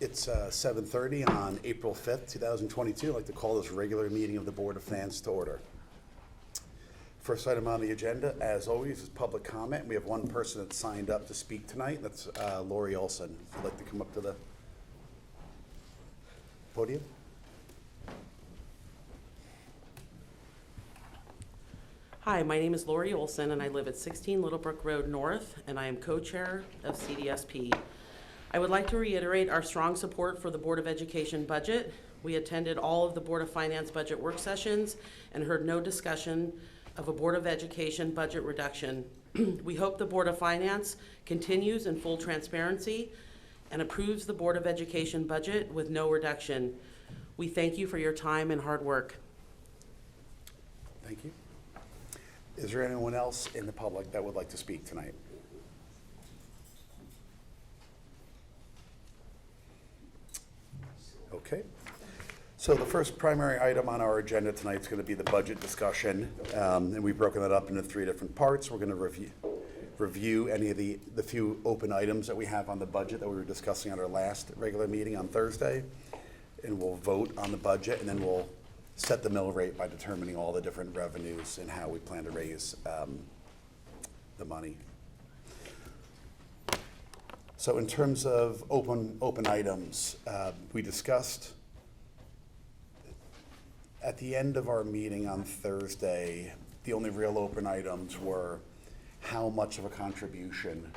It's 7:30 on April 5th, 2022. I'd like to call this regular meeting of the Board of Finance to order. First item on the agenda, as always, is public comment. We have one person that's signed up to speak tonight. That's Lori Olson. If you'd like to come up to the podium. Hi, my name is Lori Olson, and I live at 16 Littlebrook Road North, and I am co-chair of CDSP. I would like to reiterate our strong support for the Board of Education budget. We attended all of the Board of Finance budget work sessions and heard no discussion of a Board of Education budget reduction. We hope the Board of Finance continues in full transparency and approves the Board of Education budget with no reduction. We thank you for your time and hard work. Thank you. Is there anyone else in the public that would like to speak tonight? Okay. So the first primary item on our agenda tonight is going to be the budget discussion, and we've broken that up into three different parts. We're going to review any of the few open items that we have on the budget that we were discussing at our last regular meeting on Thursday, and we'll vote on the budget, and then we'll set the mill rate by determining all the different revenues and how we plan to raise the money. So in terms of open items, we discussed at the end of our meeting on Thursday, the only real open items were how much of a contribution,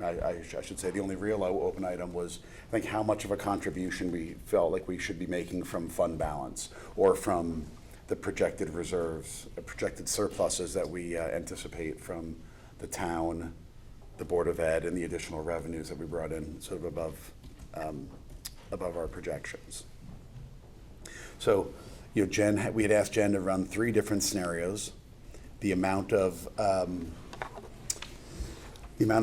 I should say the only real open item was, I think, how much of a contribution we felt like we should be making from fund balance or from the projected reserves, projected surpluses that we anticipate from the town, the Board of Ed, and the additional revenues that we brought in sort of above our projections. So, we had asked Jen to run three different scenarios. The amount of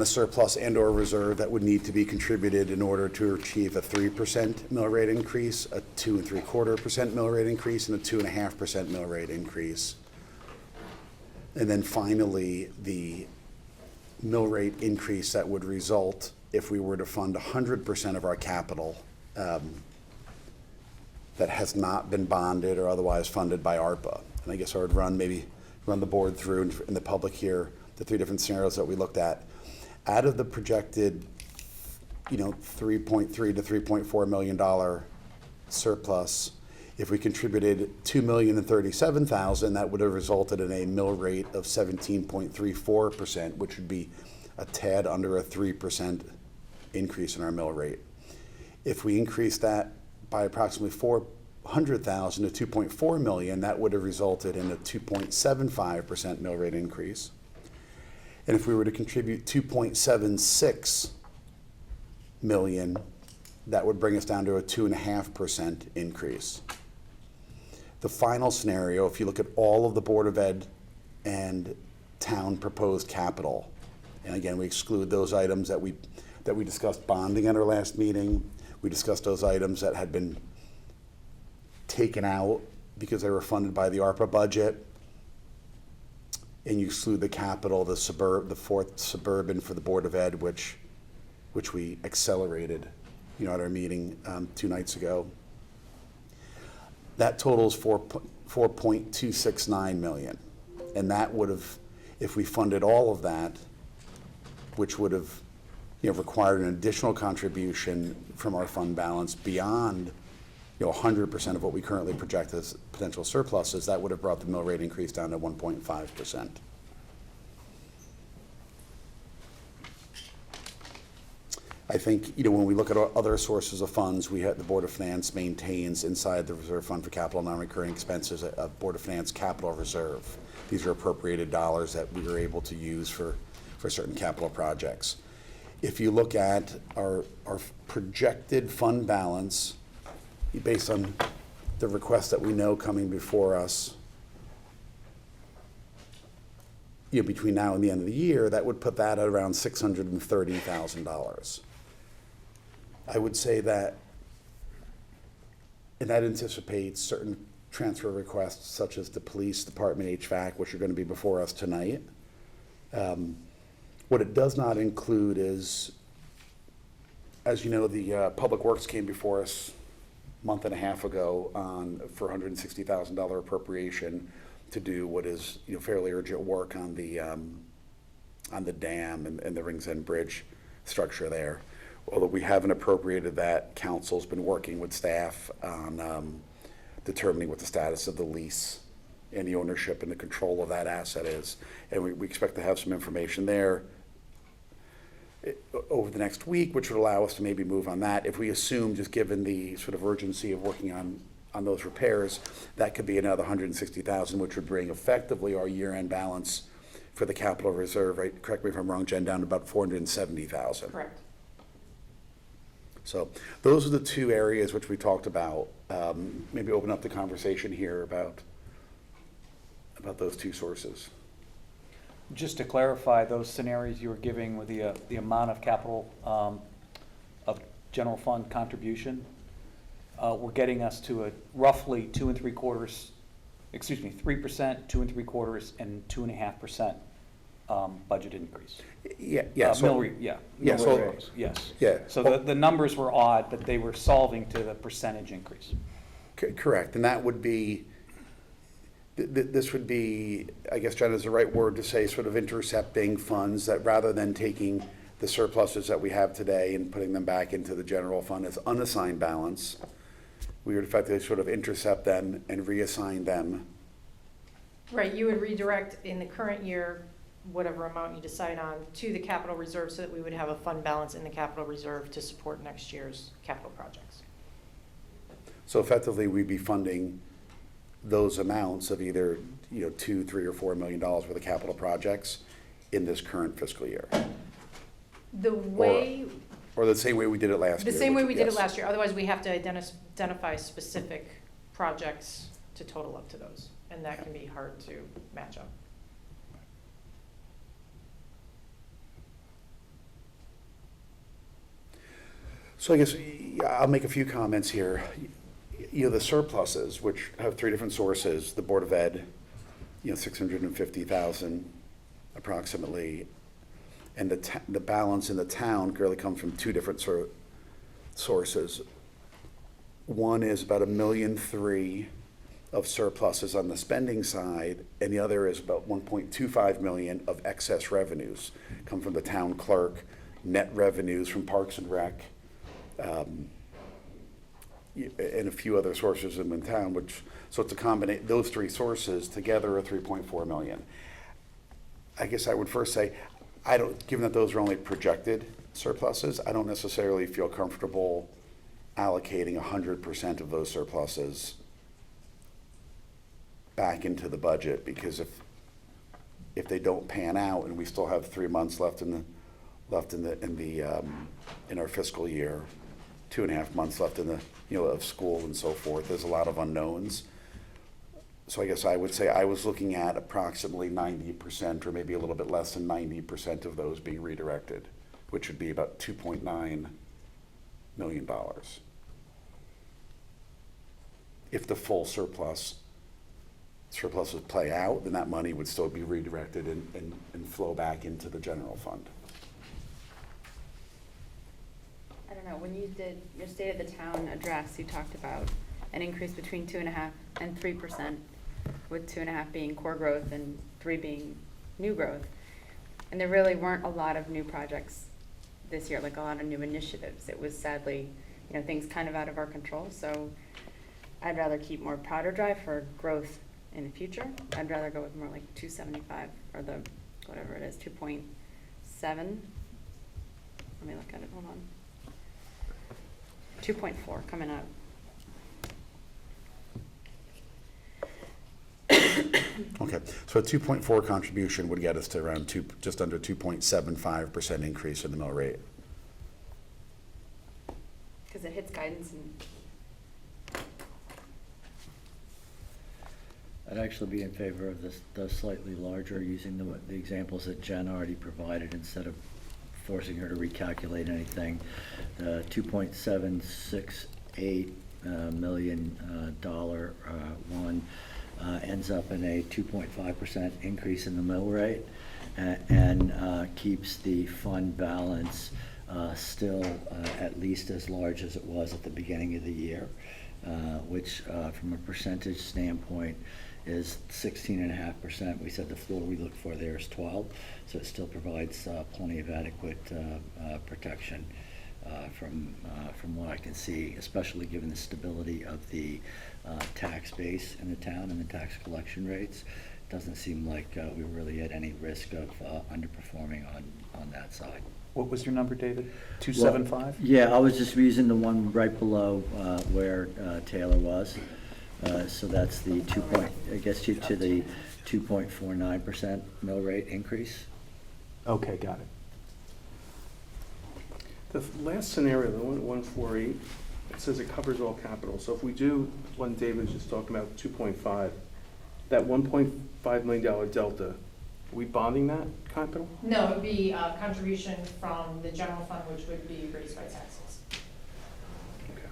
surplus and/or reserve that would need to be contributed in order to achieve a 3% mill rate increase, a 2 3/4% mill rate increase, and a 2.5% mill rate increase. And then finally, the mill rate increase that would result if we were to fund 100% of our capital that has not been bonded or otherwise funded by ARPA. And I guess I would run the board through and the public here the three different scenarios that we looked at. Out of the projected, $3.3 to $3.4 million surplus, if we contributed $2,037,000, that would have resulted in a mill rate of 17.34%, which would be a tad under a 3% increase in our mill rate. If we increase that by approximately $400,000 to $2.4 million, that would have resulted in a 2.75% mill rate increase. And if we were to contribute $2.76 million, that would bring us down to a 2.5% increase. The final scenario, if you look at all of the Board of Ed and town proposed capital, and again, we exclude those items that we discussed bonding at our last meeting. We discussed those items that had been taken out because they were funded by the ARPA budget. And you exclude the capital, the fourth suburban for the Board of Ed, which we accelerated, at our meeting 2 nights ago. That totals $4.269 million. And that would have, if we funded all of that, which would have required an additional contribution from our fund balance beyond 100% of what we currently project as potential surpluses, that would have brought the mill rate increase down to 1.5%. I think, when we look at other sources of funds, the Board of Finance maintains inside the Reserve Fund for Capital Non-Recurring Expenses a Board of Finance capital reserve. These are appropriated dollars that we were able to use for certain capital projects. If you look at our projected fund balance, based on the requests that we know coming before us, between now and the end of the year, that would put that at around $630,000. I would say that, and that anticipates certain transfer requests such as the police department HVAC, which are going to be before us tonight. What it does not include is As you know, the Public Works came before us a month and a half ago for $160,000 appropriation to do what is, fairly urgent work on the dam and the Rings End Bridge structure there. Although we haven't appropriated that, council's been working with staff on determining what the status of the lease and the ownership and the control of that asset is. And we expect to have some information there over the next week, which would allow us to maybe move on that. If we assume, just given the sort of urgency of working on those repairs, that could be another $160,000, which would bring effectively our year-end balance for the capital reserve, right? Correct me if I'm wrong, Jen, down to about $470,000. Correct. So those are the two areas which we talked about. Maybe open up the conversation here about those two sources. Just to clarify, those scenarios you were giving with the amount of capital of general fund contribution, were getting us to a roughly 3%, 2 3/4, and 2.5% budget increase. Yeah. Mill rate, yeah. Yeah, Mill so- rate raise, yes. Yeah. So the numbers were odd, but they were solving to the percentage increase. Correct, and that would be, this would be, I guess, Jen, is the right word to say, sort of intercepting funds that rather than taking the surpluses that we have today and putting them back into the general fund as unassigned balance, we would effectively sort of intercept them and reassign them. Right, you would redirect in the current year, whatever amount you decide on, to the capital reserve so that we would have a fund balance in the capital reserve to support next year's capital projects. So effectively, we'd be funding those amounts of either, $2, $3, or $4 million worth of capital projects in this current fiscal year. The way, Or the same way we did it last the year. same way which- we did it yes. last year, otherwise we have to identify specific projects to total up to those, and that can be hard to match up. So I guess I'll make a few comments here. The surpluses, which have three different sources, the Board of Ed, 650,000 approximately, and the balance in the town really comes from two different sources. One is about $1.3 million of surpluses on the spending side, and the other is about $1.25 million of excess revenues come from the town clerk, net revenues from Parks and Rec, and a few other sources in the town, so it's a combination, those three sources together are $3.4 million. I guess I would first say, given that those are only projected surpluses, I don't necessarily feel comfortable allocating 100% of those surpluses back into the budget, because if they don't pan out and we still have 3 months left in our fiscal year, 2.5 months left in the of school and so forth, there's a lot of unknowns. So I guess I would say I was looking at approximately 90%, or maybe a little bit less than 90% of those being redirected, which would be about $2.9 million. If the full surpluses play out, then that money would still be redirected and flow back into the general fund. I don't know, when you did your State of the Town address, you talked about an increase between 2.5% and 3%, with 2.5% being core growth and 3% being new growth. And there really weren't a lot of new projects this year, like a lot of new initiatives. It was sadly, things kind of out of our control. So I'd rather keep more powder dry for growth in the future. I'd rather go with more like 275 or the, whatever it is, 2.7. Let me look at it, hold on. 2.4 coming up. Okay, so a 2.4 contribution would get us to around just under 2.75% increase in the mill rate. Because it hits guidance and I'd actually be in favor of the slightly larger, using the examples that Jen already provided instead of forcing her to recalculate anything. The $2.768 million one ends up in a 2.5% increase in the mill rate and keeps the fund balance still at least as large as it was at the beginning of the year, which from a percentage standpoint is 16.5%. We said the floor we look for there is 12, so it still provides plenty of adequate protection from what I can see, especially given the stability of the tax base in the town and the tax collection rates. Doesn't seem like we really had any risk of underperforming on that side. What was your number, David? 275? Yeah, I was just using the one right below where Taylor was. So that's the it gets you to the 2.49% mill rate increase. Okay, got it. The last scenario, the 148, it says it covers all capital. So if we do, when David was just talking about 2.5, that $1.5 million delta, are we bonding that capital? No, it would be a contribution from the general fund, which would be raised by taxes. Okay.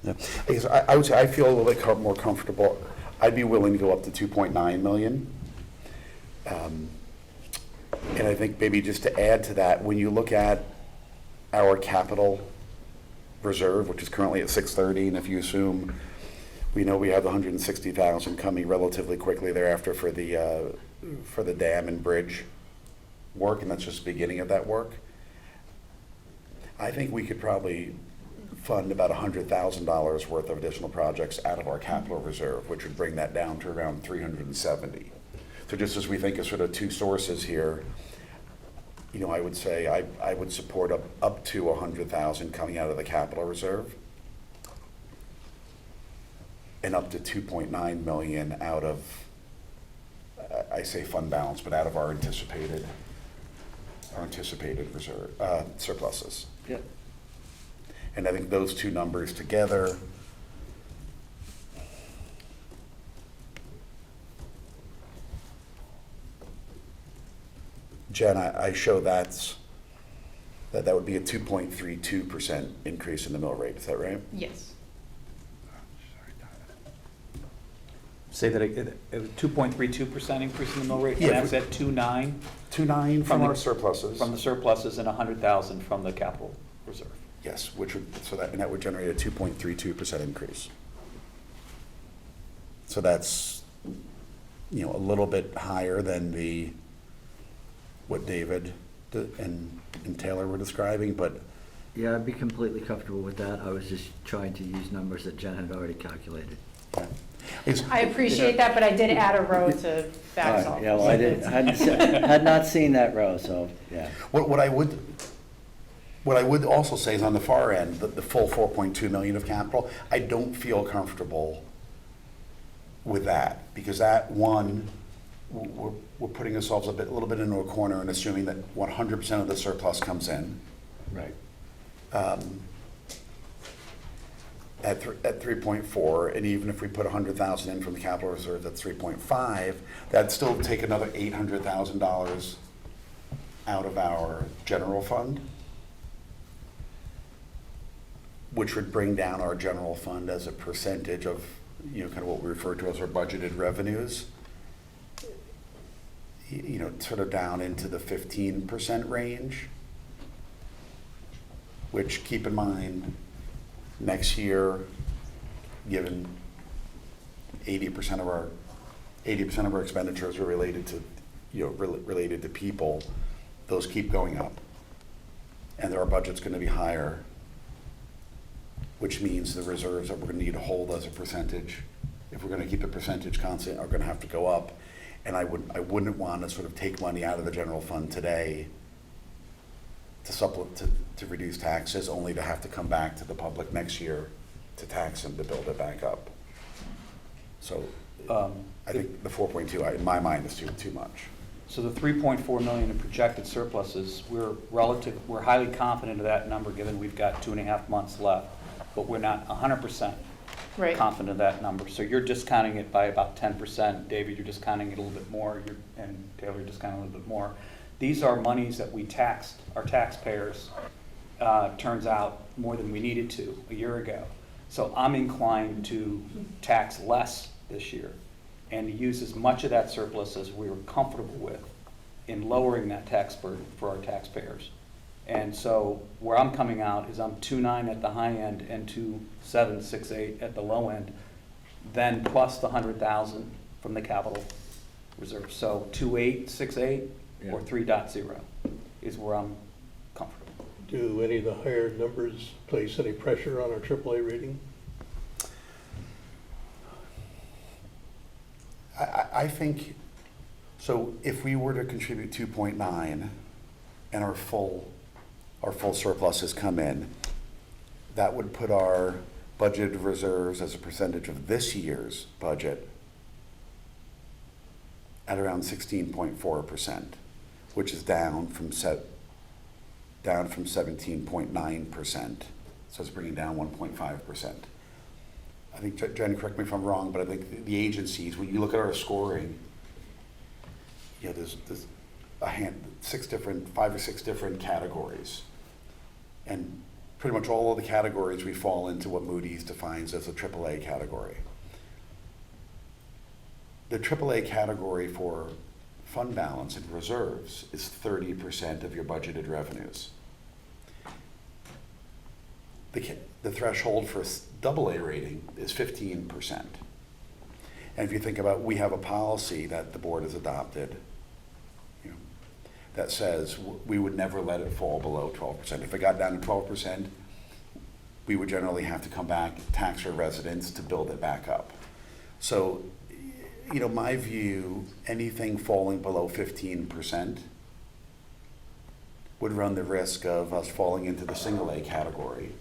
Yeah. I guess I would say I feel a little bit more comfortable. I'd be willing to go up to 2.9 million. And I think maybe just to add to that, when you look at our capital reserve, which is currently at 630, and if you assume, we know we have the 160,000 coming relatively quickly thereafter for the dam and bridge work, and that's just the beginning of that work. I think we could probably fund about $100,000 worth of additional projects out of our capital reserve, which would bring that down to around 370. So just as we think of sort of two sources here, you know, I would say I would support up to 100,000 coming out of the capital reserve, and up to 2.9 million out of, I say fund balance, but out of our anticipated reserve surpluses. Yep. And I think those two numbers together, Jen, I show that would be a 2.32% increase in the mill rate. Is that right? Yes. Say that it was 2.32% increase in the mill rate, and Yeah, that's at 2.9 2.9 From from the- our surpluses. from the surpluses and 100,000 from the capital reserve. Yes, which would, and that would generate a 2.32% increase. So that's, you know, a little bit higher than what David and Taylor were describing, but Yeah, I'd be completely comfortable with that. I was just trying to use numbers that Jen had already calculated. yeah. It's- I appreciate that, but I did add a row to back All off. right, yeah, well, had not seen that row, so, yeah. What I would also say is on the far end, the full 4.2 million of capital, I don't feel comfortable with that, because that, one, we're putting ourselves a little bit into a corner and assuming that 100% of the surplus comes in. Right. At 3.4, and even if we put 100,000 in from the capital reserve, that's 3.5, that'd still take another $800,000 out of our general fund, which would bring down our general fund as a percentage of, you know, kind of what we refer to as our budgeted revenues, you know, sort of down into the 15% range, which, keep in mind, next year, given 80% of our expenditures are related to, you know, related to people, those keep going up, and our budget's going to be higher, which means the reserves that we're going to need to hold as a percentage, if we're going to keep the percentage constant, are going to have to go up. And I wouldn't want to sort of take money out of the general fund today to reduce taxes, only to have to come back to the public next year to tax them to build it back up. So I think the 4.2, in my mind, is too much. So the 3.4 million in projected surpluses, we're highly confident of that number, given we've got 2.5 months left, but we're not 100% Right. confident of that number. So you're discounting it by about 10%. David, you're discounting it a little bit more, and Taylor, you're discounting a little bit more. These are monies that we taxed, our taxpayers, turns out, more than we needed to a year ago. So I'm inclined to tax less this year and to use as much of that surplus as we were comfortable with in lowering that tax burden for our taxpayers. And so where I'm coming out is I'm 2.9 at the high end and 2.768 at the low end, then plus the 100,000 from the capital reserve. So 2.868 or Yeah. 3.0 is where I'm comfortable. Do any of the higher numbers place any pressure on our AAA rating? I think, so if we were to contribute 2.9 and our full surplus has come in, that would put our budgeted reserves as a percentage of this year's budget at around 16.4%, which is down from 17.9%. So it's bringing down 1.5%. I think, Jen, correct me if I'm wrong, but I think the agencies, when you look at our scoring, you know, there's five or six different categories. And pretty much all of the categories we fall into what Moody's defines as a AAA category. The AAA category for fund balance and reserves is 30% of your budgeted revenues. The threshold for AA rating is 15%. And if you think about, we have a policy that the board has adopted, you know, that says we would never let it fall below 12%. If it got down to 12%, we would generally have to come back, tax our residents to build it back up. So, you know, my view, anything falling below 15% would run the risk of us falling into the single A category.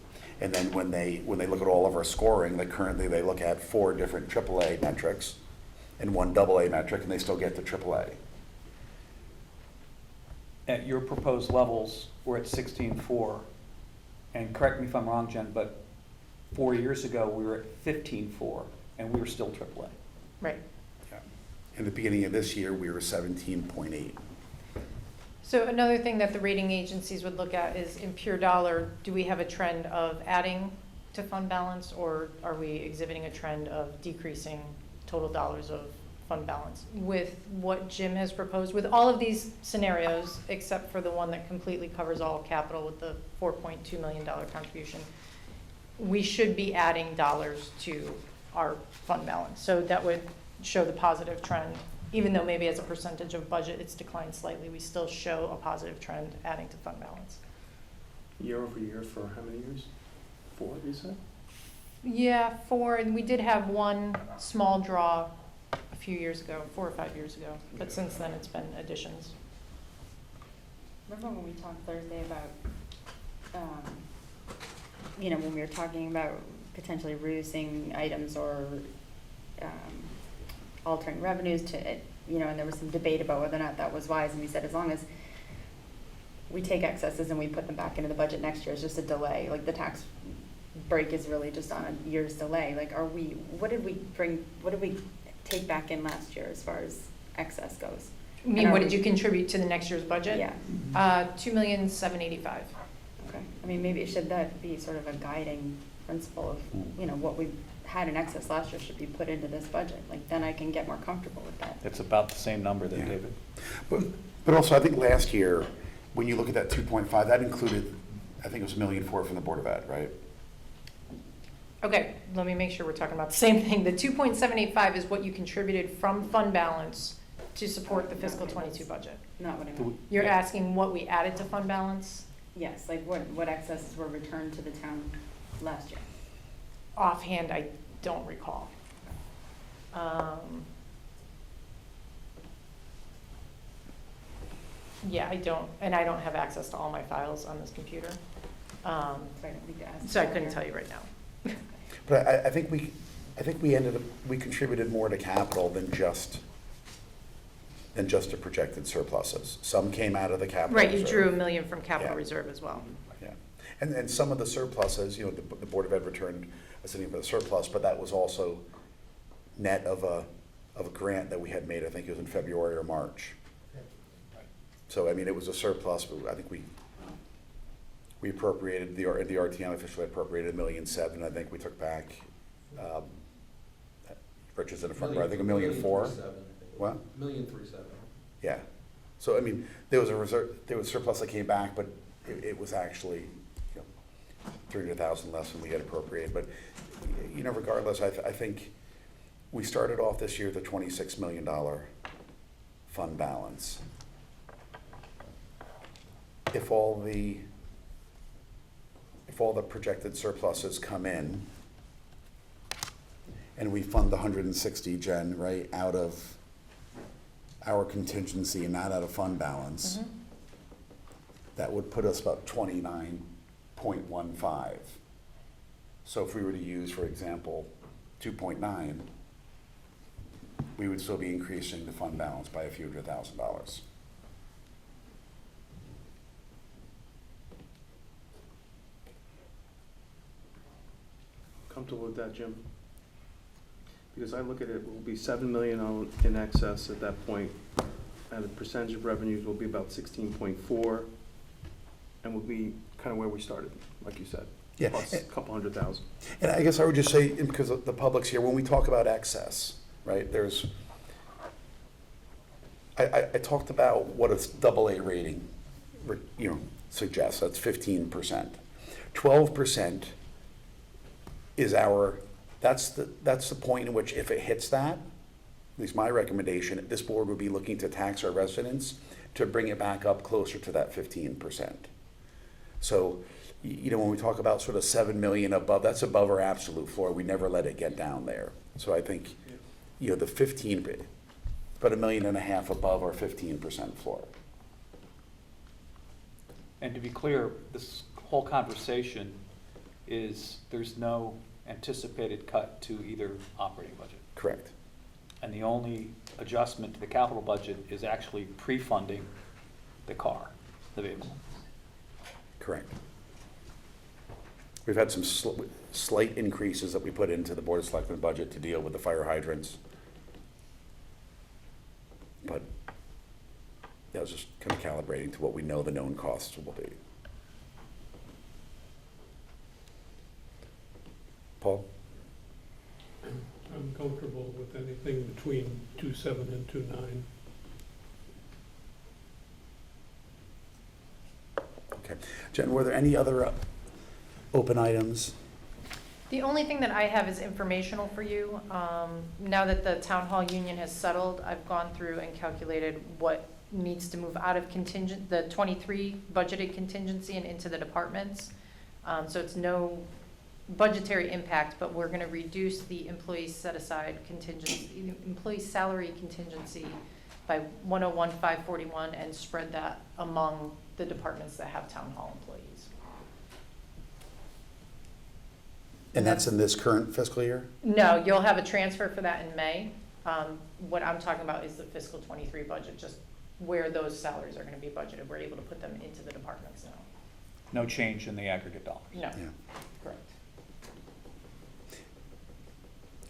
And then when they look at all of our scoring, currently they look at 4 different AAA metrics and 1 AA metric, and they still get to AAA. At your proposed levels, we're at 16.4. And correct me if I'm wrong, Jen, but 4 years ago, we were at 15.4, and we were still AAA. Right. Yeah. In the beginning of this year, we were 17.8. So another thing that the rating agencies would look at is in pure dollar, do we have a trend of adding to fund balance, or are we exhibiting a trend of decreasing total dollars of fund balance? With what Jim has proposed, with all of these scenarios, except for the one that completely covers all capital with the $4.2 million contribution, we should be adding dollars to our fund balance. So that would show the positive trend. Even though maybe as a percentage of budget it's declined slightly, we still show a positive trend adding to fund balance. Year over year for how many years? 4, you said? Yeah, 4, and we did have one small draw a few years ago, 4 or 5 years ago, but since then it's been additions. Remember when we talked Thursday about, you know, when we were talking about potentially reducing items or altering revenues to, you know, and there was some debate about whether or not that was wise, and we said as long as we take excesses and we put them back into the budget next year, it's just a delay. Like the tax break is really just on a year's delay. Like what did we take back in last year as far as excess goes? You mean, what did you contribute to the next year's budget? Yeah. $2,785,000. Okay. I mean, maybe should that be sort of a guiding principle of, you know, what we had in excess last year should be put into this budget. Like then I can get more comfortable with that. It's about the same number then, Yeah. David. But also, I think last year, when you look at that 2.5, that included, I think it was $1.4 million from the Board of Ed, right? Okay, let me make sure we're talking about the same thing. The 2.785 is what you contributed from fund balance to support the fiscal 22 budget. Not what I meant. You're asking what we added to fund balance? Yes, like what excesses were returned to the town last year? Offhand, I don't recall. Yeah, I don't, and I don't have access to all my files on this computer. So I don't need to ask. So I couldn't tell you right now. But I think we contributed more to capital than just the projected surpluses. Some came out of the capital Right, you reserve. drew $1 million from capital Yeah. reserve as well. Yeah, and some of the surpluses, you know, the Board of Ed returned a significant surplus, but that was also net of a grant that we had made, I think it was in February or March. So, I mean, it was a surplus, but I think we appropriated, the RTM officially appropriated $1.7 million. I think we took back, Rich is in the front row, I think $1.4 million. What? $1.37 million. Yeah. So, I mean, there was a reserve, there was surplus that came back, but it was actually, 300,000 less than we had appropriated. But, regardless, I think we started off this year with a $26 million fund balance. If all the projected surpluses come in, and we fund the 160, Jen, right, out of our contingency and not out of fund balance, that would put us about 29.15. So if we were to use, for example, 2.9, we would still be increasing the fund balance by a few $100,000. Comfortable with that, Jim? Because I look at it, we'll be 7 million in excess at that point, and the percentage of revenues will be about 16.4, and we'll be kind of where we started, like you said. Yeah. Plus a couple $100,000. And I guess I would just say, because the public's here, when we talk about excess, right, I talked about what a AA rating, suggests. That's 15%. 12% is that's the point in which, if it hits that, at least my recommendation, this board would be looking to tax our residents to bring it back up closer to that 15%. So, when we talk about sort of 7 million above, that's above our absolute floor. We never let it get down there. So I think, the 15, about $1.5 million above our 15% floor. And to be clear, this whole conversation is, there's no anticipated cut to either operating budget. Correct. And the only adjustment to the capital budget is actually pre-funding the car, the vehicle. Correct. We've had some slight increases that we put into the Board of Selectmen budget to deal with the fire hydrants. But that was just kind of calibrating to what we know the known costs will be. Paul? I'm comfortable with anything between 2.7 and 2.9. Okay. Jen, were there any other open items? The only thing that I have is informational for you. Now that the town hall union has settled, I've gone through and calculated what needs to move out of the 23 budgeted contingency and into the departments. So it's no budgetary impact, but we're gonna reduce the employee set aside contingency, employee salary contingency by 101,541 and spread that among the departments that have town hall employees. And that's in this current fiscal year? No, you'll have a transfer for that in May. What I'm talking about is the fiscal 23 budget, just where those salaries are gonna be budgeted. We're able to put them into the departments now. No change in the aggregate dollars. No, Yeah. correct.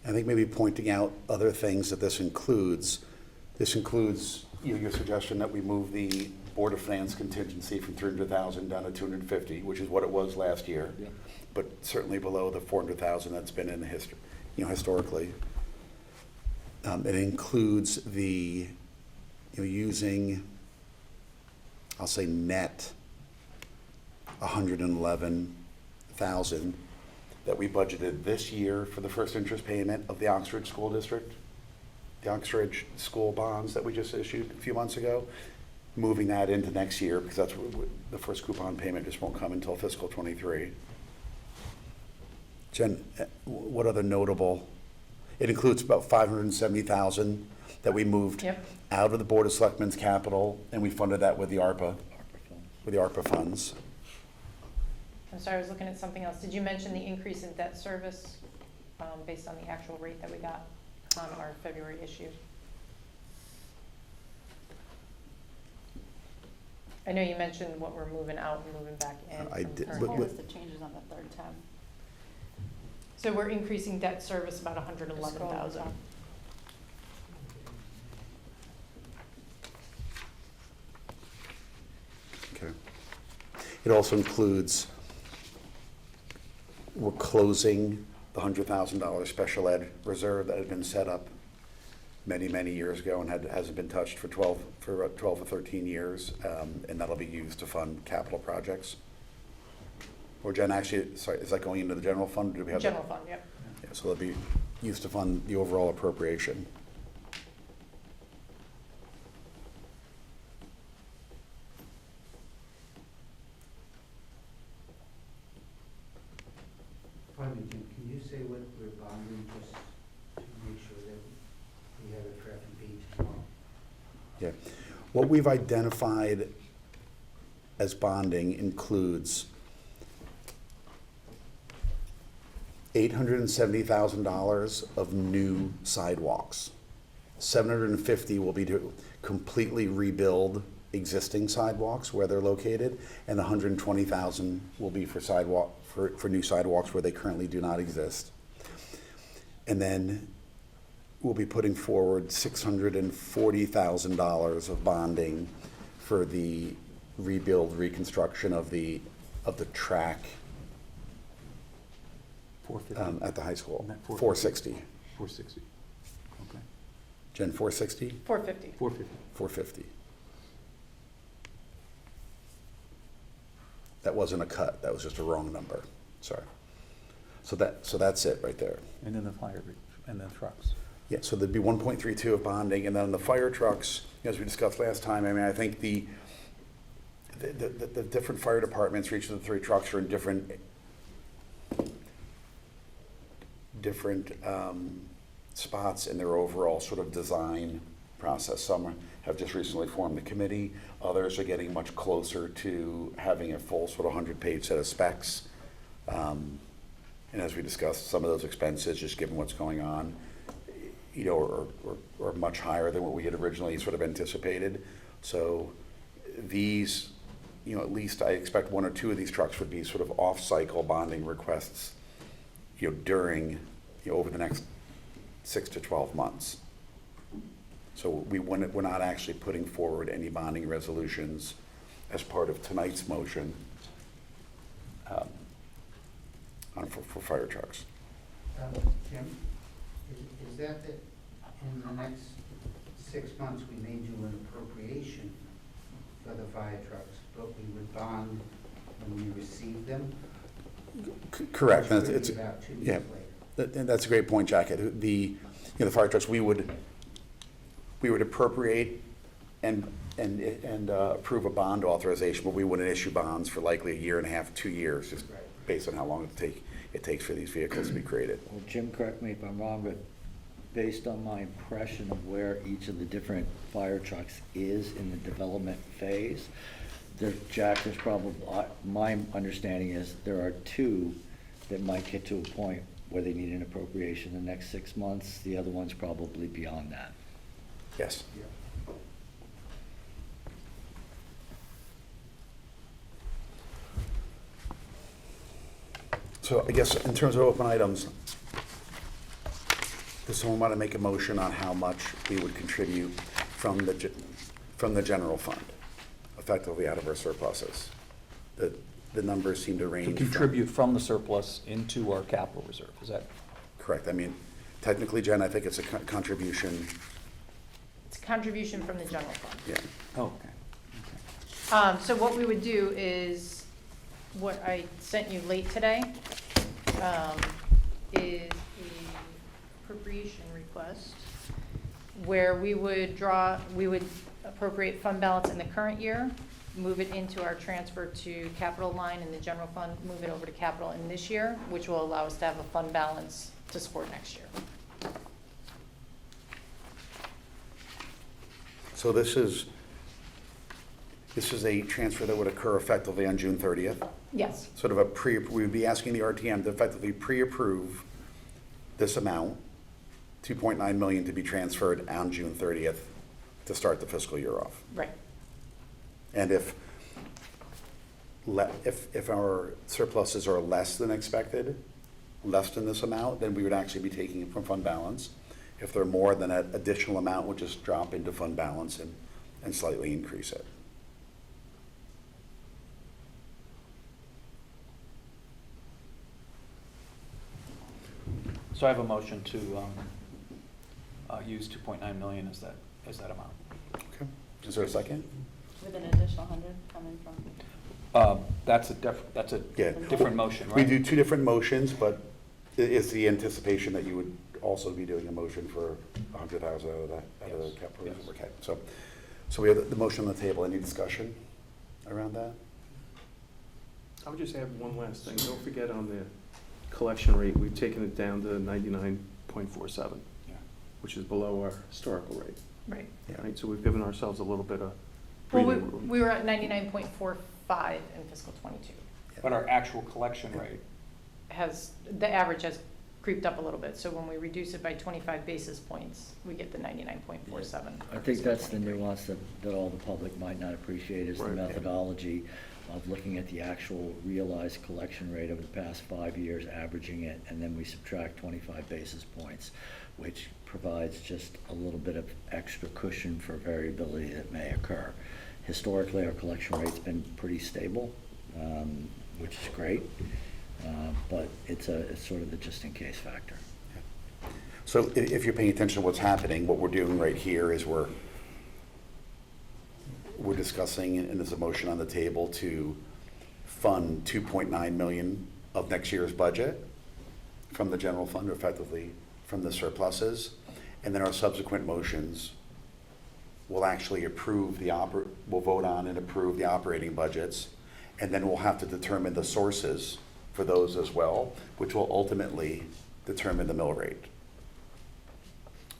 I think maybe pointing out other things that this includes. This includes, your suggestion that we move the Board of Finance contingency from 300,000 down to 250, which is what it was last year. Yep. But certainly below the 400,000 that's been in the history, historically. It includes the, using, I'll say net 111,000 that we budgeted this year for the first interest payment of the Oxford School District, the Oxford School bonds that we just issued a few months ago, moving that into next year, because that's the first coupon payment just won't come until fiscal 23. Jen, what other notable? It includes about 570,000 that we moved Yep. out of the Board of Selectmen's capital, and we funded that with the ARPA funds. I'm sorry, I was looking at something else. Did you mention the increase in debt service based on the actual rate that we got on our February issue? I know you mentioned what we're moving out and moving back in. I from did- current but- What year. was the changes on the third tab? So we're increasing debt service about 111,000. Okay. It also includes, we're closing the $100,000 special ed reserve that had been set up many, many years ago and hasn't been touched for 12 or 13 years, and that'll be used to fund capital projects. Or Jen, actually, sorry, is that going into the general fund? Do we have General fund, yep. Yeah, so it'll be used to fund the overall appropriation. Pardon me, Jim, can you say what we're bonding, just to make sure that we have a traffic beat tomorrow? Yeah. What we've identified as bonding includes $870,000 of new sidewalks. $750,000 will be to completely rebuild existing sidewalks where they're located, and $120,000 will be for for new sidewalks where they currently do not exist. And then we'll be putting forward $640,000 of bonding for the reconstruction of the track 450? at the high school. 450. 460. 460. Okay. Jen, 460? 450. 450. 450. That wasn't a cut, that was just a wrong number, sorry. So that's it right there. And then and then trucks. Yeah, so there'd be 1.32 of bonding, and then the fire trucks, as we discussed last time, I mean, I think the different fire departments for each of the three trucks are in different spots in their overall sort of design process. Some have just recently formed the committee, others are getting much closer to having a full sort of 100-page set of specs. And as we discussed, some of those expenses, just given what's going on, you know, are much higher than what we had originally sort of anticipated. So these, you know, at least I expect one or two of these trucks would be sort of off-cycle bonding requests, you know, during, you know, over the next 6 to 12 months. So we're not actually putting forward any bonding resolutions as part of tonight's motion for fire trucks. Jim, is that in the next 6 months, we may do an appropriation for the fire trucks, but we would bond when we receive them? Correct. Which And would it's, be about 2 years yeah, later. that's a great point, Jack. The fire trucks, we would appropriate and approve a bond authorization, but we wouldn't issue bonds for likely a year and a half, 2 years, just Right. based on how long it takes for these vehicles to be created. Well, Jim, correct me if I'm wrong, but based on my impression of where each of the different fire trucks is in the development phase, Jack, there's probably, my understanding is there are 2 that might get to a point where they need an appropriation in the next 6 months. The other one's probably beyond that. Yes. Yeah. So I guess in terms of open items, does someone want to make a motion on how much we would contribute from the general fund, effectively out of our surpluses? The numbers seem to range. To contribute from the surplus into our capital reserve, is that? Correct. I mean, technically, Jen, I think it's a contribution. It's a contribution from the general fund. Yeah. Oh, okay. So what we would do is, what I sent you late today, is a appropriation request where we would appropriate fund balance in the current year, move it into our transfer to capital line in the general fund, move it over to capital in this year, which will allow us to have a fund balance to support next year. So this is a transfer that would occur effectively on June 30th. Yes, Sort of we would be asking the RTM to effectively pre-approve this amount, 2.9 million, to be transferred on June 30th to start the fiscal year off. right. And if our surpluses are less than expected, less than this amount, then we would actually be taking it from fund balance. If they're more, then that additional amount would just drop into fund balance and slightly increase it. So I have a motion to use 2.9 million as that amount. Okay. Is there a second? With an additional 100 coming from. That's a Yeah. different motion, right? We do two different motions, but it's the anticipation that you would also be doing a motion for 100,000 out of that, out of the Yes. capital reserve. Yes. Okay, so we have the motion on the table. Any discussion around that? I would just add one last thing. Don't forget on the collection rate, we've taken it down to 99.47, Yeah. which is below our historical rate. Right. Yeah. Right, so we've given ourselves a little bit of Well, breathing room. we were at 99.45 in fiscal '22. But our actual collection rate, The average has creeped up a little bit, so when we reduce it by 25 basis points, we get the 99.47. I think that's the nuance that all the public might not appreciate, is the Right. methodology of looking at the actual realized collection rate over the past 5 years, averaging it, and then we subtract 25 basis points, which provides just a little bit of extra cushion for variability that may occur. Historically, our collection rate's been pretty stable, which is great, but it's sort of the just-in-case factor. So if you're paying attention to what's happening, what we're doing right here is we're discussing, and there's a motion on the table to fund 2.9 million of next year's budget from the general fund, or effectively from the surpluses. And then our subsequent motions will actually we'll vote on and approve the operating budgets. And then we'll have to determine the sources for those as well, which will ultimately determine the mill rate.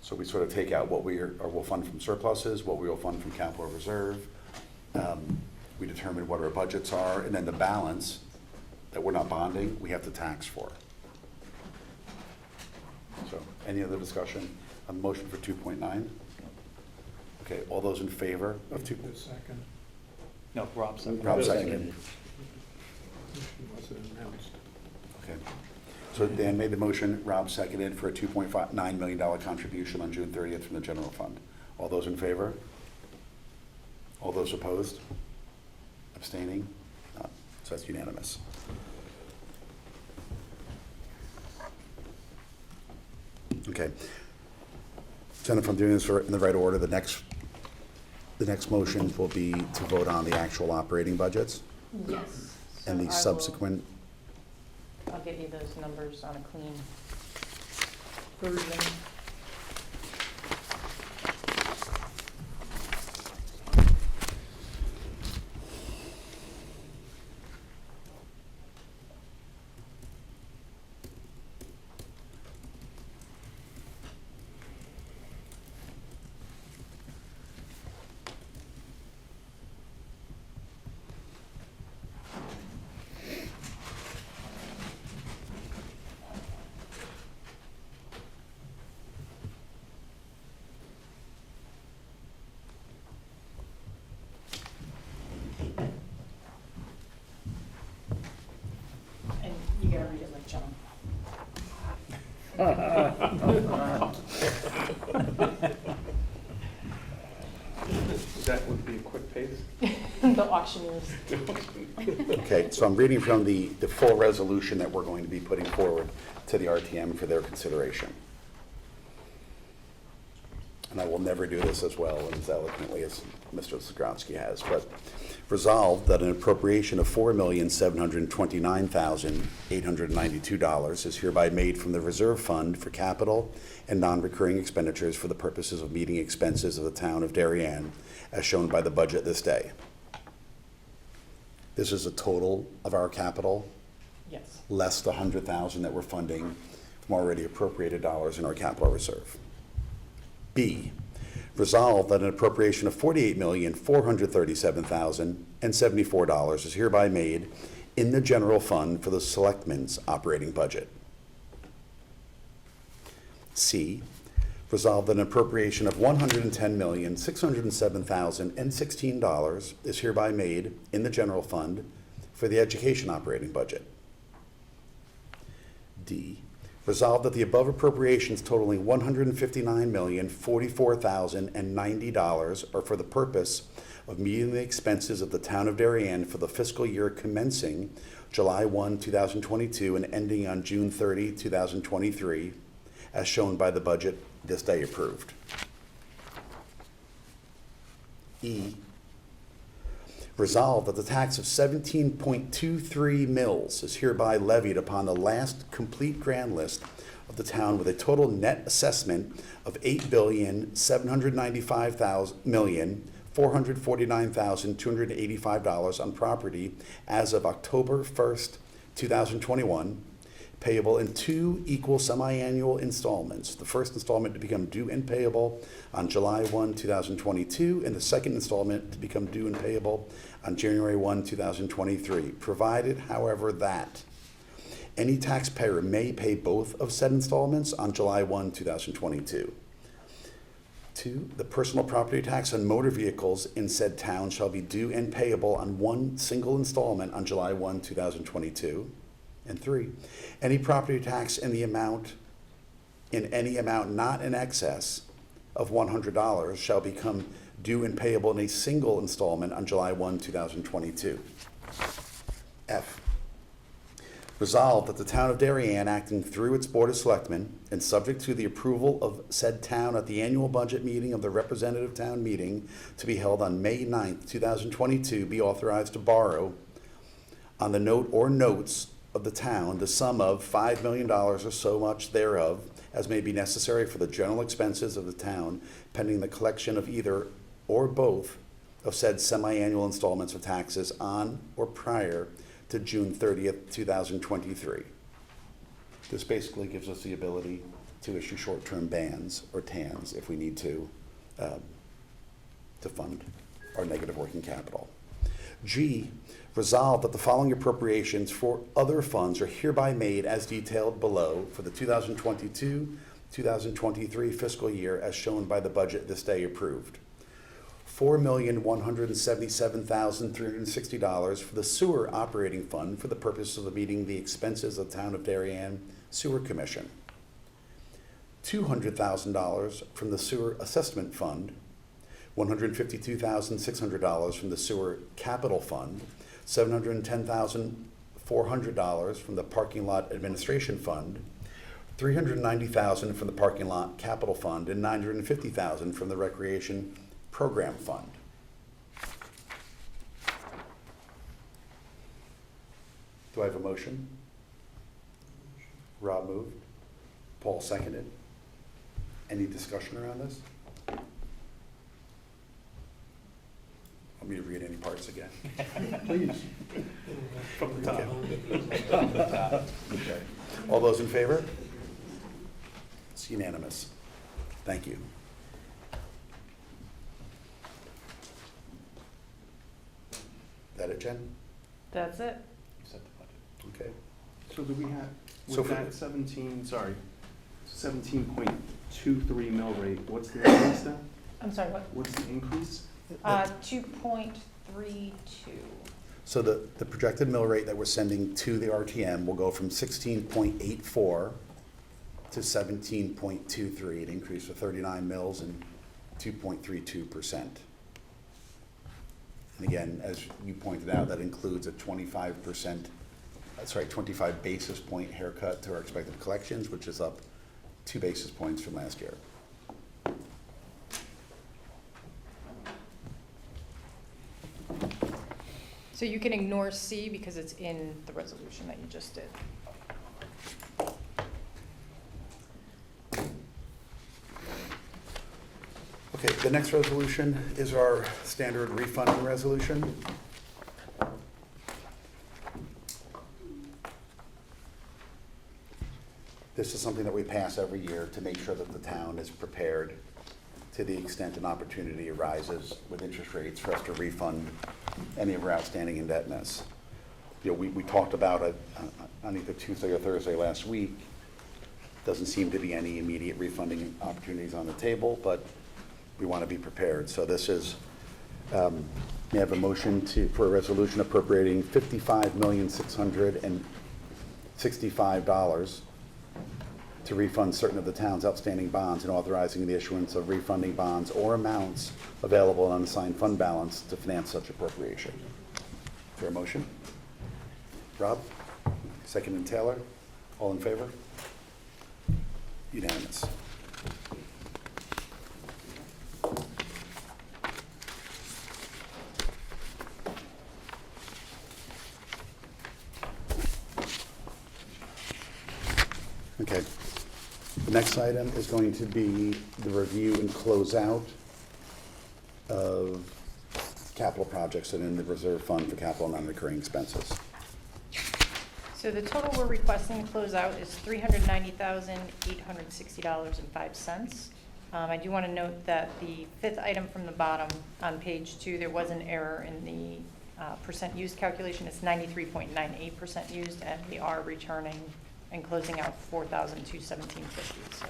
So we sort of take out what we'll fund from surpluses, what we will fund from capital reserve. We determine what our budgets are, and then the balance that we're not bonding, we have to tax for. So, any other discussion on the motion for 2.9? Okay, all those in favor of 2? Second. no, Rob said. Rob seconded. Wasn't announced. Okay. So Dan made the motion, Rob seconded for a $2.9 million contribution on June 30th from the general fund. All those in favor? All those opposed? Abstaining? None. So that's unanimous. Okay. So if I'm doing this in the right order, the next motions will be to vote on the actual operating budgets Yes. and So the I will- subsequent. I'll get you those numbers on a clean version. And you gotta read it like John. That would be a quick pace. The auctioneers. Okay, so I'm reading from the full resolution that we're going to be putting forward to the RTM for their consideration. And I will never do this as well and as eloquently as Mr. Zagrowski has, but resolved that an appropriation of $4,729,892 is hereby made from the reserve fund for capital and non-recurring expenditures for the purposes of meeting expenses of the town of Darien, as shown by the budget this day. This is a total of our capital, Yes. less the 100,000 that we're funding from already appropriated dollars in our capital reserve. B, resolved that an appropriation of $48,437,074 is hereby made in the general fund for the selectmen's operating budget. C, resolved that an appropriation of $110,607,016 is hereby made in the general fund for the education operating budget. D, resolved that the above appropriations totaling $159,044,090 are for the purpose of meeting the expenses of the town of Darien for the fiscal year commencing July 1, 2022 and ending on June 30, 2023, as shown by the budget this day approved. E, resolved that the tax of 17.23 mils is hereby levied upon the last complete grand list of the town with a total net assessment of $8,795,449,285 on property as of October 1st, 2021, payable in 2 equal semi-annual installments. The first installment to become due and payable on July 1, 2022, and the second installment to become due and payable on January 1, 2023, provided, however, that any taxpayer may pay both of said installments on July 1, 2022. 2, the personal property tax on motor vehicles in said town shall be due and payable on one single installment on July 1, 2022. And 3, any property tax in any amount not in excess of $100 shall become due and payable in a single installment on July 1, 2022. F, resolved that the town of Darien, acting through its Board of Selectmen and subject to the approval of said town at the annual budget meeting of the representative town meeting to be held on May 9th, 2022, be authorized to borrow on the note or notes of the town the sum of $5 million or so much thereof as may be necessary for the general expenses of the town pending the collection of either or both of said semi-annual installments of taxes on or prior to June 30th, 2023. This basically gives us the ability to issue short-term bans or TANs if we need to fund our negative working capital. G, resolved that the following appropriations for other funds are hereby made as detailed below for the 2022-2023 fiscal year as shown by the budget this day approved. $4,177,360 for the sewer operating fund for the purpose of meeting the expenses of the Town of Darien Sewer Commission. $200,000 from the sewer assessment fund, $152,600 from the sewer capital fund, $710,400 from the parking lot administration fund, $390,000 from the parking lot capital fund, and $950,000 from the recreation program fund. Do I have a motion? Rob moved. Paul seconded. Any discussion around this? Want me to read any parts again? Please. From the top. Okay. All those in favor? It's unanimous. Thank you. That it, Jen? That's it. You set the budget. Okay. So do we have, So with for- that 17.23 mill rate, what's the increase now? I'm sorry, what? What's the increase? 2.32. So the projected mill rate that we're sending to the RTM will go from 16.84 to 17.23, an increase of 39 mils and 2.32%. And again, as you pointed out, that includes a 25 basis point haircut to our expected collections, which is up 2 basis points from last year. So you can ignore C because it's in the resolution that you just did. Okay, the next resolution is our standard refunding resolution. This is something that we pass every year to make sure that the town is prepared to the extent an opportunity arises with interest rates for us to refund any of our outstanding indebtedness. You know, we talked about it on either Tuesday or Thursday last week. Doesn't seem to be any immediate refunding opportunities on the table, but we want to be prepared. So this is, may I have a motion for a resolution appropriating $55,665 to refund certain of the town's outstanding bonds and authorizing the issuance of refunding bonds or amounts available on unassigned fund balance to finance such appropriation. Is there a motion? Rob? Second and Taylor? All in favor? Unanimous. Okay. The next item is going to be the review and closeout of capital projects that are in the reserve fund for capital and non-recurring expenses. So the total we're requesting to close out is $390,860.05. I do want to note that the fifth item from the bottom on page 2, there was an error in the percent used calculation. It's 93.98% used, and we are returning and closing out $4,217.50. So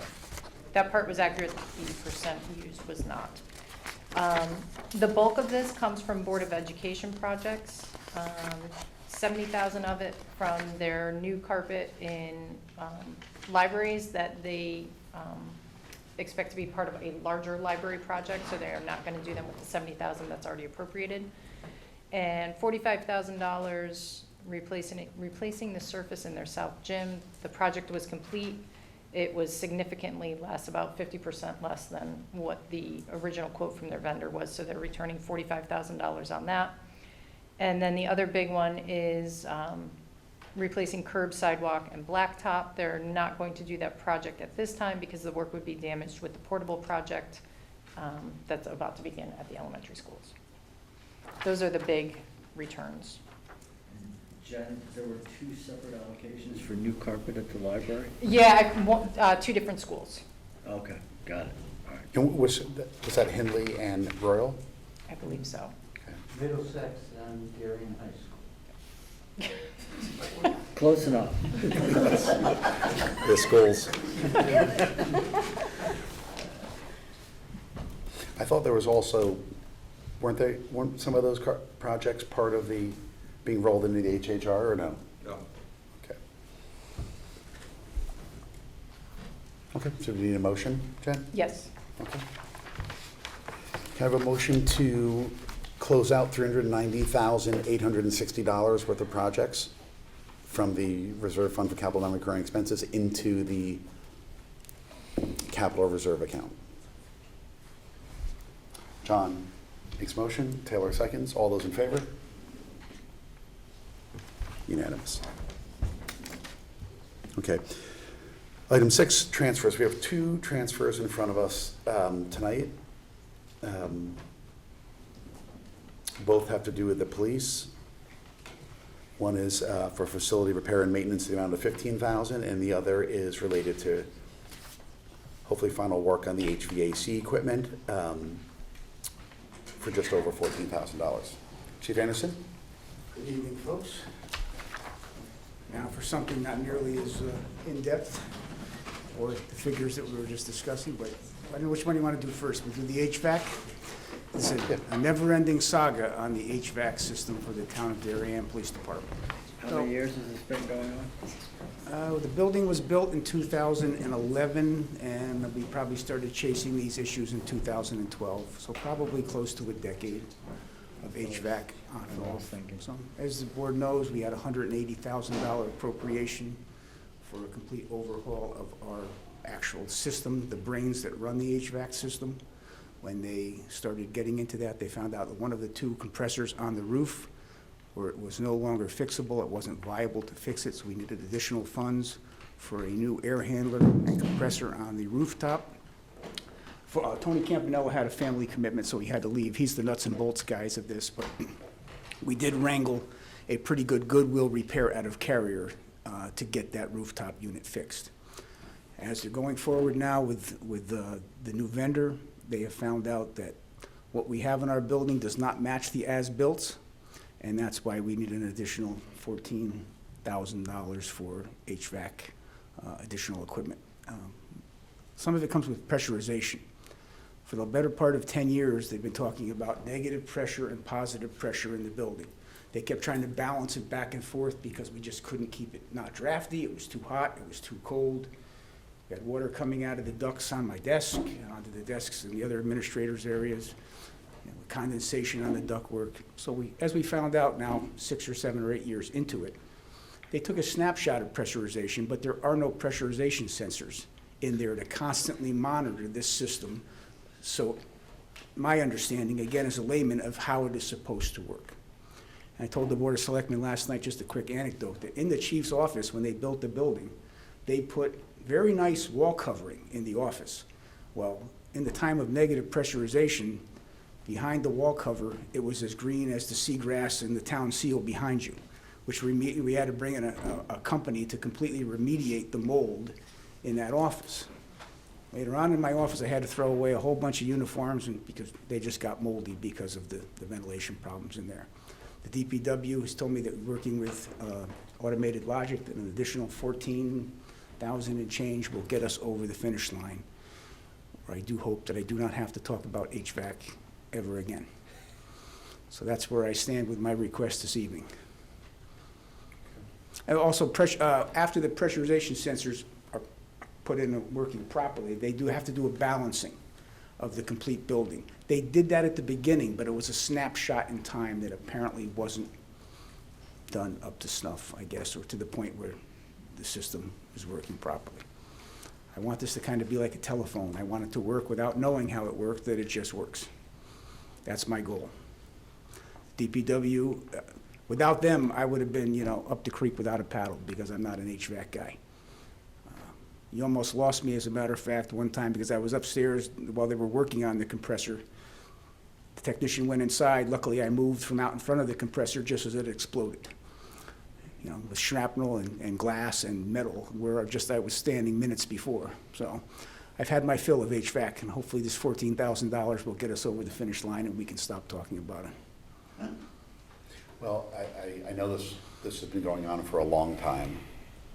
that part was accurate, the percent used was not. The bulk of this comes from Board of Education projects. 70,000 of it from their new carpet in libraries that they expect to be part of a larger library project, so they are not going to do them with the 70,000 that's already appropriated. And $45,000 replacing the surface in their south gym. The project was complete. It was significantly less, about 50% less than what the original quote from their vendor was, so they're returning $45,000 on that. And then the other big one is replacing curb, sidewalk, and blacktop. They're not going to do that project at this time because the work would be damaged with the portable project that's about to begin at the elementary schools. Those are the big returns. Jen, there were 2 separate allocations for new carpet at the library? Yeah, 2 different schools, Okay, got it. All right. And was that Hindley and Royal? I believe so. Okay. Middlesex and Darien High School. Close enough. The schools. I thought there was also, weren't some of those projects part of the, being rolled into the HHR or no? No. Okay. Okay, so we need a motion, Jen? Yes. Okay. Can I have a motion to close out $390,860 worth of projects from the reserve fund for capital non-recurring expenses into the capital reserve account? John makes motion, Taylor seconds. All those in favor? Unanimous. Okay. Item 6, transfers. We have 2 transfers in front of us tonight. Both have to do with the police. One is for facility repair and maintenance to the amount of $15,000, and the other is related to hopefully final work on the HVAC equipment for just over $14,000. Chief Anderson? Good evening, folks. Now, for something not nearly as in-depth, or the figures that we were just discussing, but I don't know which one you want to do first. We'll do the HVAC. It's a never-ending saga on the HVAC system for the town of Darien Police Department. How many years has this been going on? The building was built in 2011, and we probably started chasing these issues in 2012, so probably close to a decade of HVAC on and off. So, as the board knows, we had a $180,000 appropriation for a complete overhaul of our actual system, the brains that run the HVAC system. When they started getting into that, they found out that one of the 2 compressors on the roof where it was no longer fixable, it wasn't viable to fix it, so we needed additional funds for a new air handler and compressor on the rooftop. Tony Campanella had a family commitment, so he had to leave. He's the nuts and bolts guys of this, but we did wrangle a pretty good Goodwill repair out of Carrier to get that rooftop unit fixed. As they're going forward now with the new vendor, they have found out that what we have in our building does not match the as-built, and that's why we need an additional $14,000 for HVAC additional equipment. Some of it comes with pressurization. For the better part of 10 years, they've been talking about negative pressure and positive pressure in the building. They kept trying to balance it back and forth because we just couldn't keep it not drafty, it was too hot, it was too cold. We had water coming out of the ducts on my desk, onto the desks in the other administrators' areas, condensation on the ductwork. So as we found out now, 6 or 7 or 8 years into it, they took a snapshot of pressurization, but there are no pressurization sensors in there to constantly monitor this system. So my understanding, again, as a layman, of how it is supposed to work. And I told the Board of Selectmen last night, just a quick anecdote, that in the chief's office, when they built the building, they put very nice wall covering in the office. Well, in the time of negative pressurization, behind the wall cover, it was as green as the seagrass and the town seal behind you, which we had to bring in a company to completely remediate the mold in that office. Later on in my office, I had to throw away a whole bunch of uniforms because they just got moldy because of the ventilation problems in there. The DPW has told me that working with automated logic, that an additional 14,000 and change will get us over the finish line. I do hope that I do not have to talk about HVAC ever again. So that's where I stand with my request this evening. And also, after the pressurization sensors are put in and working properly, they do have to do a balancing of the complete building. They did that at the beginning, but it was a snapshot in time that apparently wasn't done up to snuff, I guess, or to the point where the system is working properly. I want this to kind of be like a telephone. I want it to work without knowing how it works, that it just works. That's my goal. DPW, without them, I would have been, up the creek without a paddle because I'm not an HVAC guy. You almost lost me, as a matter of fact, one time because I was upstairs while they were working on the compressor. The technician went inside. Luckily, I moved from out in front of the compressor just as it exploded. With shrapnel and glass and metal, where I was standing minutes before. So I've had my fill of HVAC, and hopefully this $14,000 will get us over the finish line and we can stop talking about it. Well, I know this has been going on for a long time.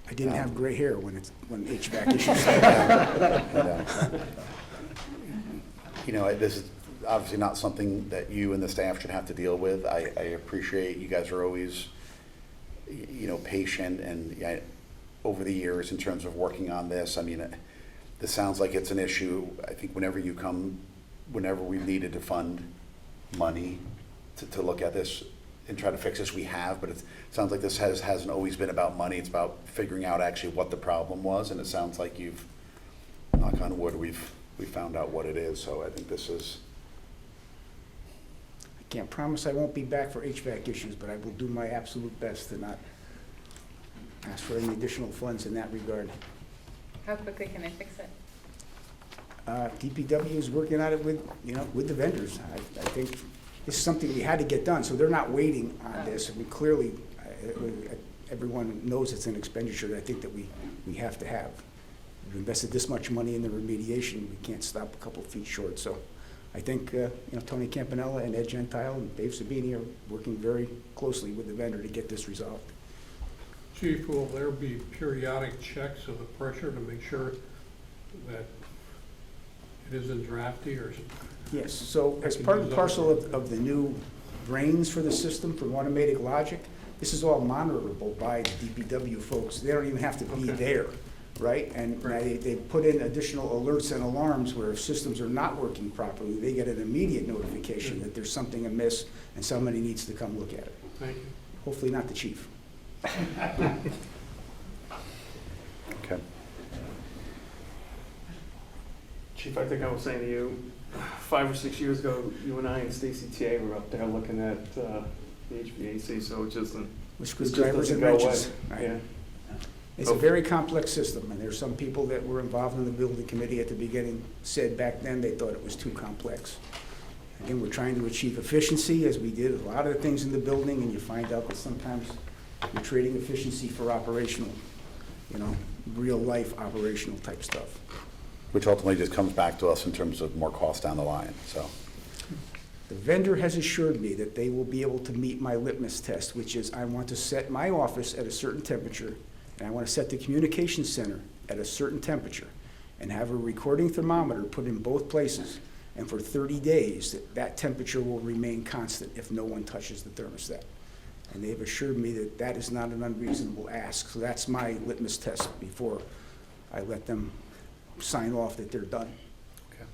I didn't have gray hair when HVAC issues started. This is obviously not something that you and the staff should have to deal with. I appreciate you guys are always patient and over the years in terms of working on this. I mean, this sounds like it's an issue. I think whenever we've needed to fund money to look at this and try to fix this, we have, but it sounds like this hasn't always been about money. It's about figuring out actually what the problem was, and it sounds like you've, knock on wood, we found out what it is. So I think this is. I can't promise I won't be back for HVAC issues, but I will do my absolute best to not ask for any additional funds in that regard. How quickly can they fix it? DPW is working on it with the vendors. I think this is something we had to get done, so they're not waiting on this. I mean, clearly, everyone knows it's an expenditure that I think that we have to have. We've invested this much money in the remediation, we can't stop a couple feet short. So I think Tony Campanella and Ed Gentile and Dave Sabini are working very closely with the vendor to get this resolved. Chief, will there be periodic checks of the pressure to make sure that it isn't drafty or? Yes, so as part and parcel of the new brains for the system from automated logic, this is all monitorable by the DPW folks. They don't even have to be there, right? And they put in additional alerts and alarms where if systems are not working properly, they get an immediate notification that there's something amiss and somebody needs to come look at it. Thank you. Hopefully not the chief. Okay. Chief, I think I was saying to you, 5 or 6 years ago, you and I and Stacy TA were up there looking at the HVAC, so it just With just screwdrivers doesn't and go away. wrenches. Right. Yeah. It's a very complex system, and there's some people that were involved in the building committee at the beginning said back then they thought it was too complex. Again, we're trying to achieve efficiency, as we did a lot of the things in the building, and you find out that sometimes you're trading efficiency for operational, real-life operational type stuff. Which ultimately just comes back to us in terms of more cost down the line, so. The vendor has assured me that they will be able to meet my litmus test, which is I want to set my office at a certain temperature, and I want to set the communications center at a certain temperature, and have a recording thermometer put in both places, and for 30 days, that temperature will remain constant if no one touches the thermostat. And they've assured me that that is not an unreasonable ask, so that's my litmus test before I let them sign off that they're done. Okay.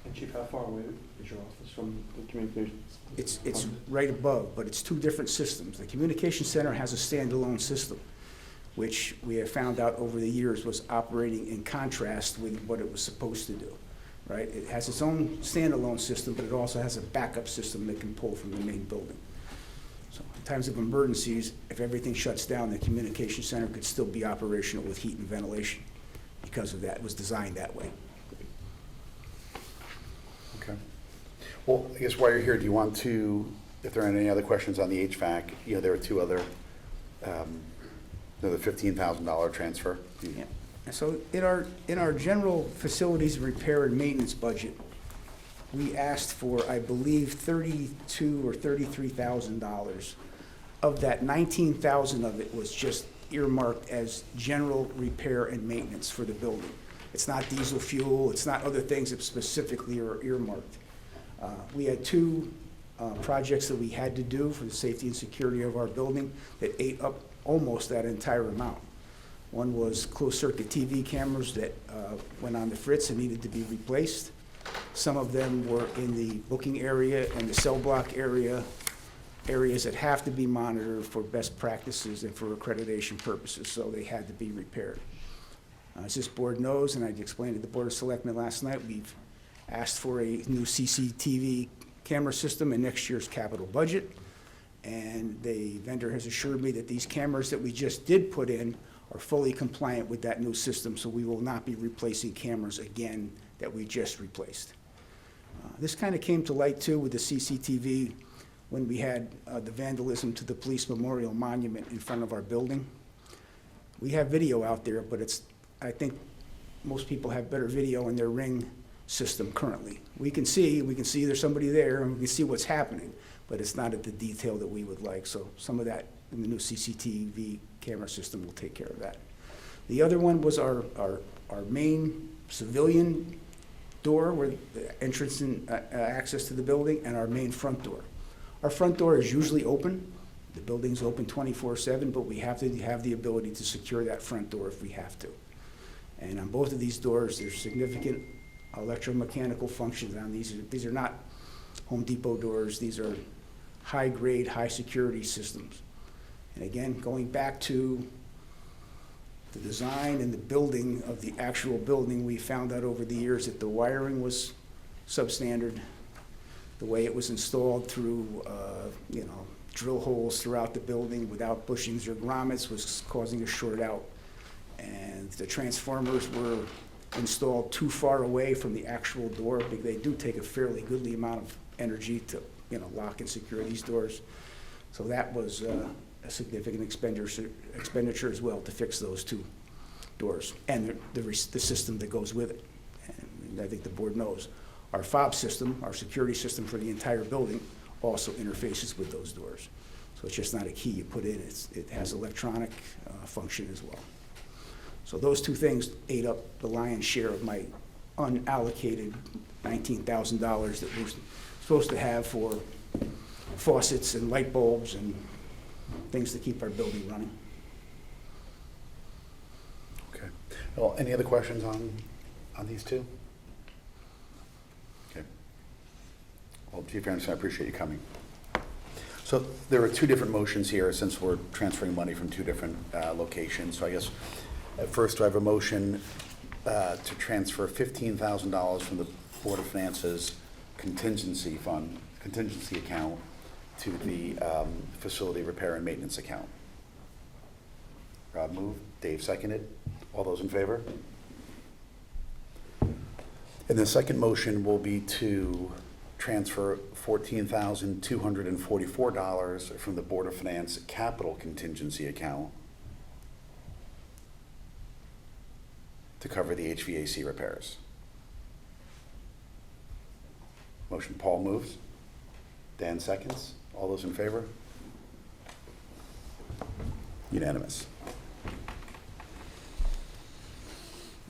And Chief, how far away is your office from the communications? It's right above, but it's two different systems. The communication center has a standalone system. which we have found out over the years was operating in contrast with what it was supposed to do, right? It has its own standalone system, but it also has a backup system that can pull from the main building. So in times of emergencies, if everything shuts down, the communication center could still be operational with heat and ventilation because of that. It was designed that way. Okay. Well, I guess while you're here, do you want to, if there are any other questions on the HVAC, you know, there are two other, the $15,000 transfer. Yeah. And so in our general facilities repair and maintenance budget, we asked for, I believe, $32,000 or $33,000. Of that, $19,000 of it was just earmarked as general repair and maintenance for the building. It's not diesel fuel, it's not other things that specifically are earmarked. We had two projects that we had to do for the safety and security of our building that ate up almost that entire amount. One was closed-circuit TV cameras that went on the fritz and needed to be replaced. Some of them were in the booking area and the cell block area, areas that have to be monitored for best practices and for accreditation purposes, so they had to be repaired. As this board knows, and I explained to the Board of Selectmen last night, we've asked for a new CCTV camera system in next year's capital budget, and the vendor has assured me that these cameras that we just did put in are fully compliant with that new system, so we will not be replacing cameras again that we just replaced. This kind of came to light too with the CCTV when we had the vandalism to the police memorial monument in front of our building. We have video out there, but I think most people have better video in their Ring system currently. We can see there's somebody there and we can see what's happening, but it's not at the detail that we would like. So some of that in the new CCTV camera system will take care of that. The other one was our main civilian door where the entrance and access to the building, and our main front door. Our front door is usually open. The building's open 24/7, but we have to have the ability to secure that front door if we have to. And on both of these doors, there's significant electromechanical functions on these. These are not Home Depot doors. These are high-grade, high-security systems. And again, going back to the design and the building of the actual building, we found out over the years that the wiring was substandard. The way it was installed through, drill holes throughout the building without bushings or grommets was causing a short out. And the transformers were installed too far away from the actual door, because they do take a fairly goodly amount of energy to, lock and secure these doors. So that was a significant expenditure as well to fix those two doors and the system that goes with it. And I think the board knows our fob system, our security system for the entire building, also interfaces with those doors. So it's just not a key you put in, it has electronic function as well. So those two things ate up the lion's share of my unallocated $19,000 that we're supposed to have for faucets and light bulbs and things to keep our building running. Okay. Well, any other questions on these two? Okay. Well, Chief Anderson, I appreciate you coming. So there are two different motions here since we're transferring money from two different locations. So I guess at first, do I have a motion to transfer $15,000 from the Board of Finance's contingency account to the facility repair and maintenance account? Rob moved, Dave seconded. All those in favor? And the second motion will be to transfer $14,244 from the Board of Finance capital contingency account to cover the HVAC repairs. Motion, Paul moves. Dan seconds. All those in favor? Unanimous.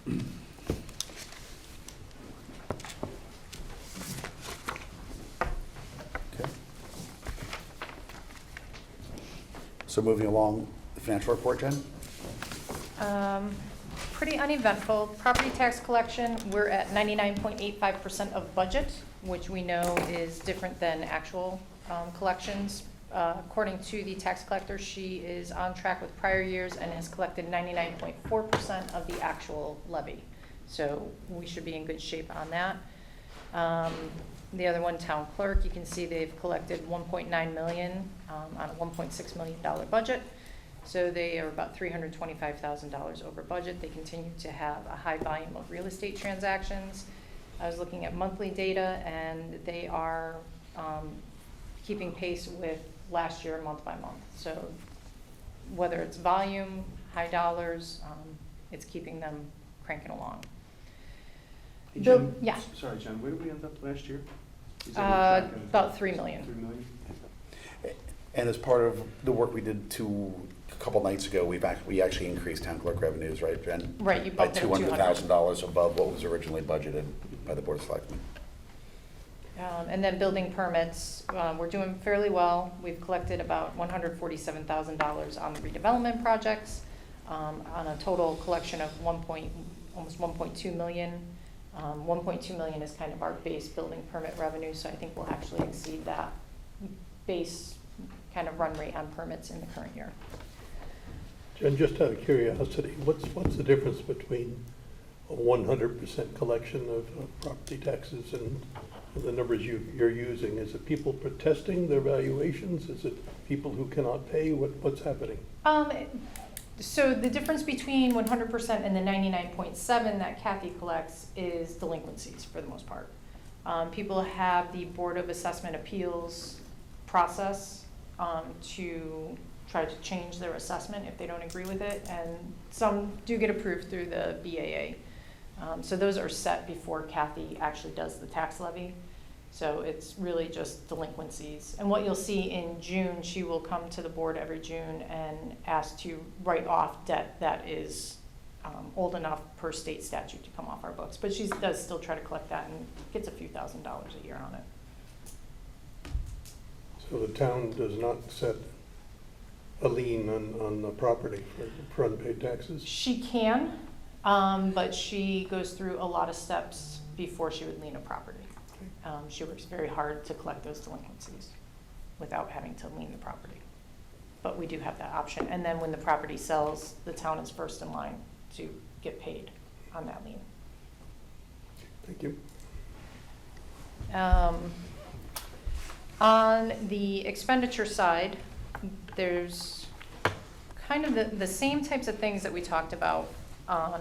Okay. So moving along, the financial report, Jen? Pretty uneventful. Property tax collection, we're at 99.85% of budget, which we know is different than actual collections. according to the tax collector, she is on track with prior years and has collected 99.4% of the actual levy. So we should be in good shape on that. The other one, town clerk, you can see they've collected 1.9 million on a $1.6 million budget. So they are about $325,000 over budget. They continue to have a high volume of real estate transactions. I was looking at monthly data, and they are keeping pace with last year month by month. So whether it's volume, high dollars, it's keeping them cranking along. Hey, Bill- Jen, yeah. Sorry, Jen, where did we end up last year? Is that what you're tracking? About 3 million. 3 million? And as part of the work we did a couple nights ago, we actually increased town clerk revenues, right, Jen? Right, you By bumped it up $200,000 above what was originally budgeted by the Board of Selectmen. And then building permits, we're doing fairly well. We've collected about $147,000 on the redevelopment projects, on a total collection of almost 1.2 million. 1.2 million is kind of our base building permit revenue, so I think we'll actually exceed that base kind of run rate on permits in the current year. Jen, just out of curiosity, what's the difference between a 100% collection of property taxes and the numbers you're using? Is it people protesting their valuations? Is it people who cannot pay? What's happening? So the difference between 100% and the 99.7 that Kathy collects is delinquencies for the most part. People have the Board of Assessment Appeals process to try to change their assessment if they don't agree with it, and some do get approved through the BAA. So those are set before Kathy actually does the tax levy. So it's really just delinquencies. And what you'll see in June, she will come to the board every June and ask to write off debt that is old enough per state statute to come off our books. But she does still try to collect that and gets a few $1,000s a year on it. So the town does not set a lien on the property for unpaid taxes? She can, but she goes through a lot of steps before she would lien a property. She works very hard to collect those delinquencies without having to lien the property. But we do have that option. And then when the property sells, the town is first in line to get paid on that lien. Thank you. On the expenditure side, there's kind of the same types of things that we talked about on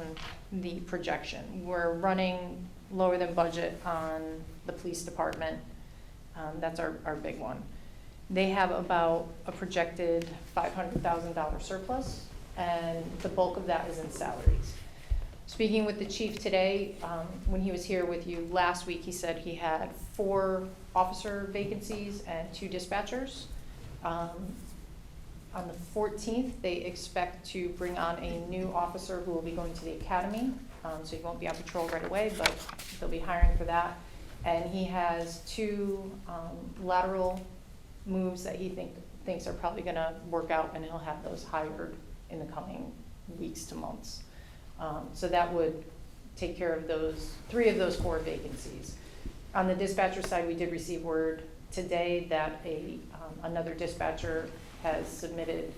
the projection. We're running lower than budget on the police department. That's our big one. They have about a projected $500,000 surplus, and the bulk of that is in salaries. Speaking with the chief today, when he was here with you last week, he said he had 4 officer vacancies and 2 dispatchers. On the 14th, they expect to bring on a new officer who will be going to the academy. So he won't be on patrol right away, but they'll be hiring for that. And he has 2 lateral moves that he thinks are probably gonna work out, and he'll have those hired in the coming weeks to months. So that would take care of those 3 of those 4 vacancies. On the dispatcher side, we did receive word today that another dispatcher has submitted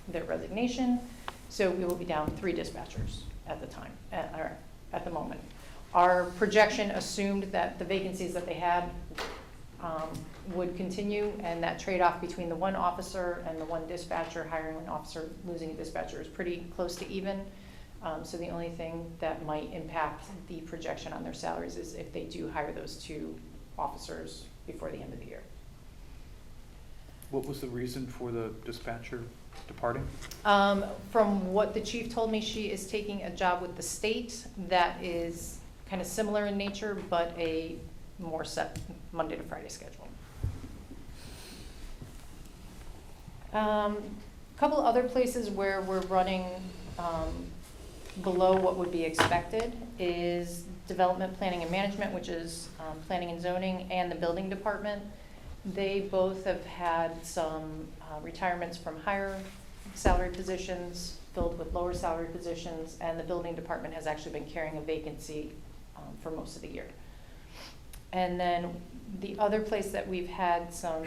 their resignation. So we will be down 3 dispatchers at the moment. Our projection assumed that the vacancies that they had would continue, and that trade-off between the 1 officer and the 1 dispatcher, hiring an officer, losing a dispatcher, is pretty close to even. So the only thing that might impact the projection on their salaries is if they do hire those 2 officers before the end of the year. What was the reason for the dispatcher departing? From what the chief told me, she is taking a job with the state that is kind of similar in nature, but a more set Monday to Friday schedule. Couple other places where we're running below what would be expected is development, planning, and management, which is planning and zoning, and the building department. They both have had some retirements from higher salary positions filled with lower salary positions, and the building department has actually been carrying a vacancy for most of the year. And then the other place that we've had some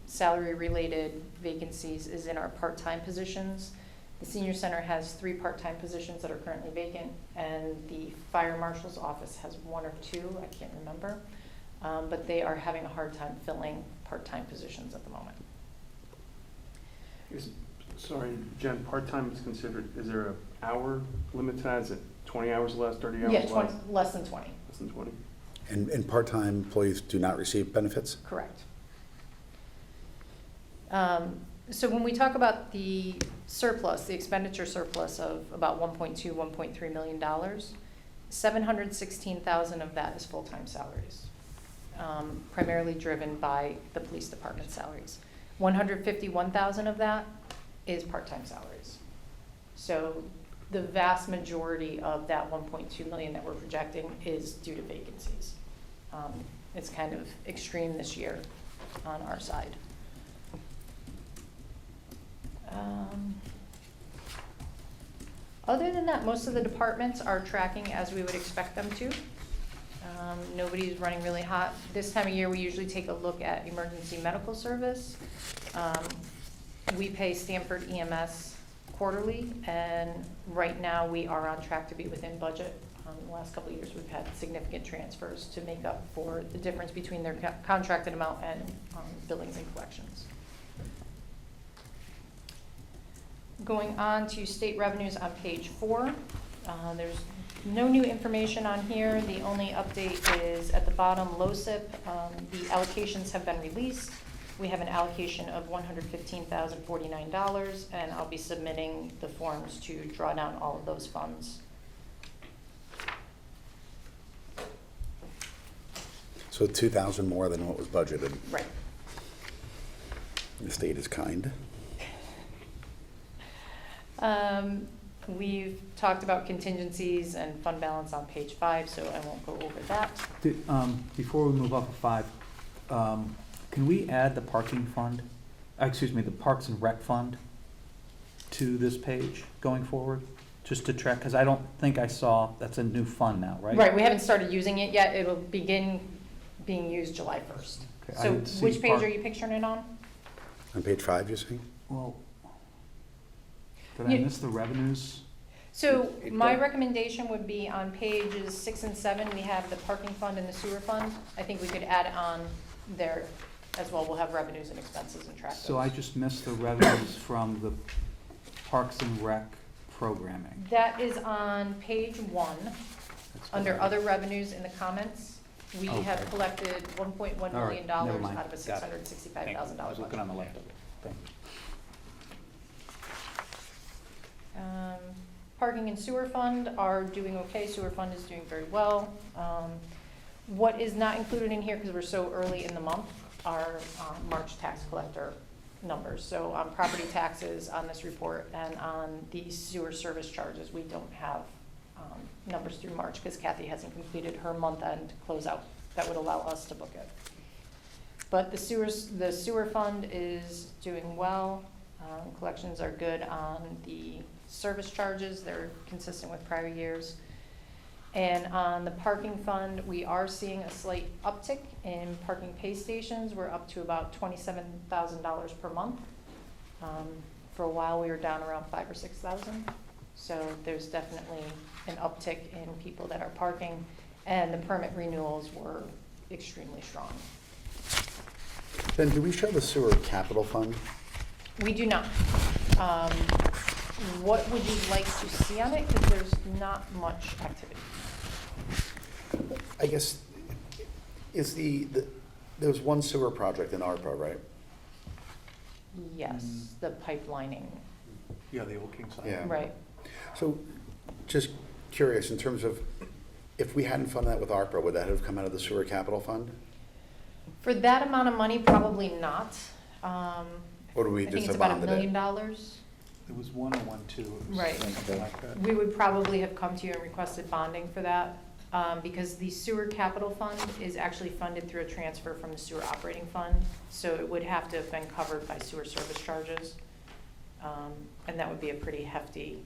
salary-related vacancies is in our part-time positions. The senior center has 3 part-time positions that are currently vacant, and the fire marshal's office has 1 or 2, I can't remember. But they are having a hard time filling part-time positions at the moment. Sorry, Jen, part-time is considered, is there an hour limit to that? Is it 20 hours less, 30 hours Yeah, less? 20, less than 20, Less than 20? And part-time employees do not receive benefits? correct. So when we talk about the surplus, the expenditure surplus of about $1.2, $1.3 million, $716,000 of that is full-time salaries, primarily driven by the police department salaries. $151,000 of that is part-time salaries. So the vast majority of that $1.2 million that we're projecting is due to vacancies. It's kind of extreme this year on our side. Other than that, most of the departments are tracking as we would expect them to. Nobody's running really hot. This time of year, we usually take a look at emergency medical service. We pay Stanford EMS quarterly, and right now we are on track to be within budget. In the last couple of years, we've had significant transfers to make up for the difference between their contracted amount and billings and collections. Going on to state revenues on page 4. There's no new information on here. The only update is at the bottom, LoSiP. The allocations have been released. We have an allocation of $115,049, and I'll be submitting the forms to draw down all of those funds. So 2,000 more than what was budgeted. Right. The state is kind. We've talked about contingencies and fund balance on page 5, so I won't go over that. Before we move up to 5, can we add the parking fund, the Parks and Rec fund to this page going forward? Just to track, because I don't think I saw, that's a new fund now, right? Right, we haven't started using it yet. It'll begin being used July 1st. Okay, I So didn't see which page park- are you picturing it on? On page 5, you're saying? Well, did I You- miss the revenues? So my recommendation would be on pages 6 and 7, we have the parking fund and the sewer fund. I think we could add on there as well. We'll have revenues and expenses and track those. So I just missed the revenues from the Parks and Rec programming. That is on page 1, That's what under I- other revenues in the comments. We have Okay. collected $1.1 All right, million never mind. out of a Got it. $665,000 Thank you. I was looking on the budget. left of it. Thank you. Parking and sewer fund are doing okay. Sewer fund is doing very well. What is not included in here, because we're so early in the month, are March tax collector numbers. So on property taxes on this report and on the sewer service charges, we don't have numbers through March because Kathy hasn't completed her month-end closeout that would allow us to book it. But the sewer fund is doing well. Collections are good on the service charges. They're consistent with prior years. And on the parking fund, we are seeing a slight uptick in parking pay stations. We're up to about $27,000 per month. For a while, we were down around $5,000 or $6,000. So there's definitely an uptick in people that are parking, and the permit renewals were extremely strong. Then do we show the sewer capital fund? We do not. What would you like to see on it? Because there's not much activity. I guess, is there's one sewer project in ARPA, right? Yes, the pipelining, Yeah, the old King side. Yeah. right. So, just curious, in terms of, if we hadn't funded that with ARPA, would that have come out of the sewer capital fund? For that amount of money, probably not. Or do we I think just it's have about $1 bonded million. it? It was 101.2. Right. Something like that. We would probably have come to you and requested bonding for that, because the sewer capital fund is actually funded through a transfer from the sewer operating fund. So it would have to have been covered by sewer service charges. And that would be a pretty hefty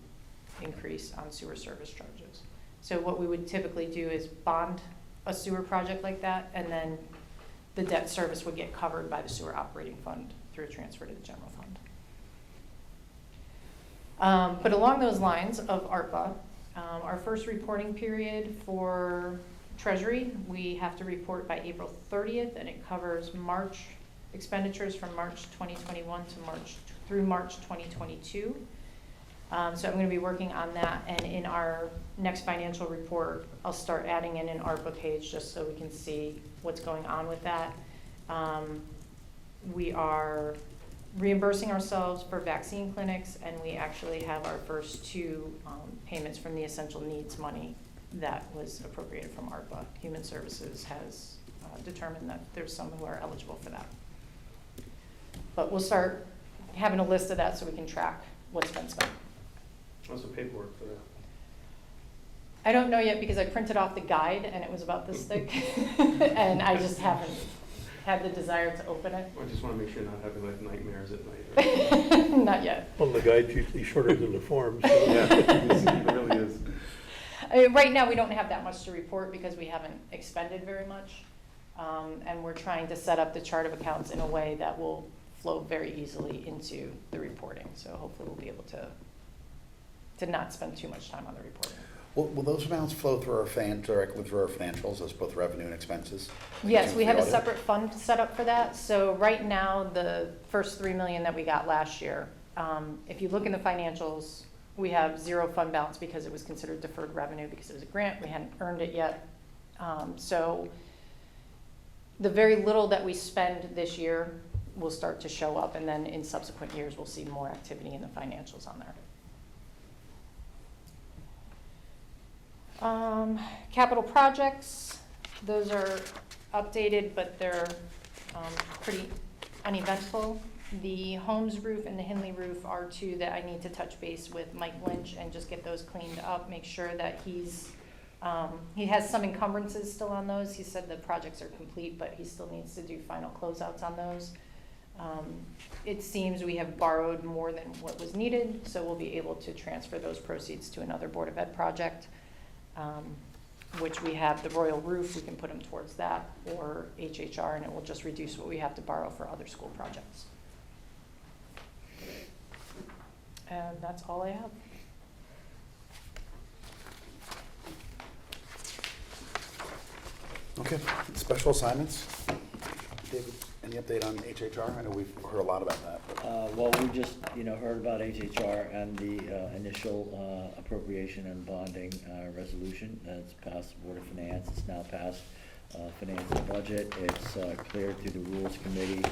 increase on sewer service charges. So what we would typically do is bond a sewer project like that, and then the debt service would get covered by the sewer operating fund through a transfer to the general fund. But along those lines of ARPA, our first reporting period for Treasury, we have to report by April 30th, and it covers March expenditures from March 2021 to through March 2022. So I'm going to be working on that, and in our next financial report, I'll start adding in an ARPA page just so we can see what's going on with that. We are reimbursing ourselves for vaccine clinics, and we actually have our first two payments from the essential needs money that was appropriated from ARPA. Human Services has determined that there's some who are eligible for that. But we'll start having a list of that so we can track what's been spent. What's the paperwork for that? I don't know yet because I printed off the guide and it was about this thick, and I just haven't had the desire to open it. I just want to make sure you're not having like nightmares at night. Right? Not yet. Well, the guide's usually shorter than the form, so. Yeah, it really is. Right now, we don't have that much to report because we haven't expended very much. And we're trying to set up the chart of accounts in a way that will flow very easily into the reporting. So hopefully we'll be able to not spend too much time on the reporting. Will those amounts flow through directly through our financials as both revenue and expenses? Yes, we have a Audit? separate fund set up for that. So right now, the first $3 million that we got last year, if you look in the financials, we have zero fund balance because it was considered deferred revenue because it was a grant. We hadn't earned it yet. So the very little that we spend this year will start to show up, and then in subsequent years, we'll see more activity in the financials on there. Capital projects, those are updated, but they're pretty uneventful. The Holmes roof and the Hinley roof are two that I need to touch base with Mike Lynch and just get those cleaned up, make sure that he has some encumbrances still on those. He said the projects are complete, but he still needs to do final closeouts on those. It seems we have borrowed more than what was needed, so we'll be able to transfer those proceeds to another Board of Ed project. Which we have the Royal Roof, we can put them towards that, or HHR, and it will just reduce what we have to borrow for other school projects. And that's all I have. Okay, special assignments. David, any update on HHR? I know we've heard a lot about that. Well, we just, heard about HHR and the initial appropriation and bonding resolution. It's passed the Board of Finance. It's now passed Finance and Budget. It's cleared through the Rules Committee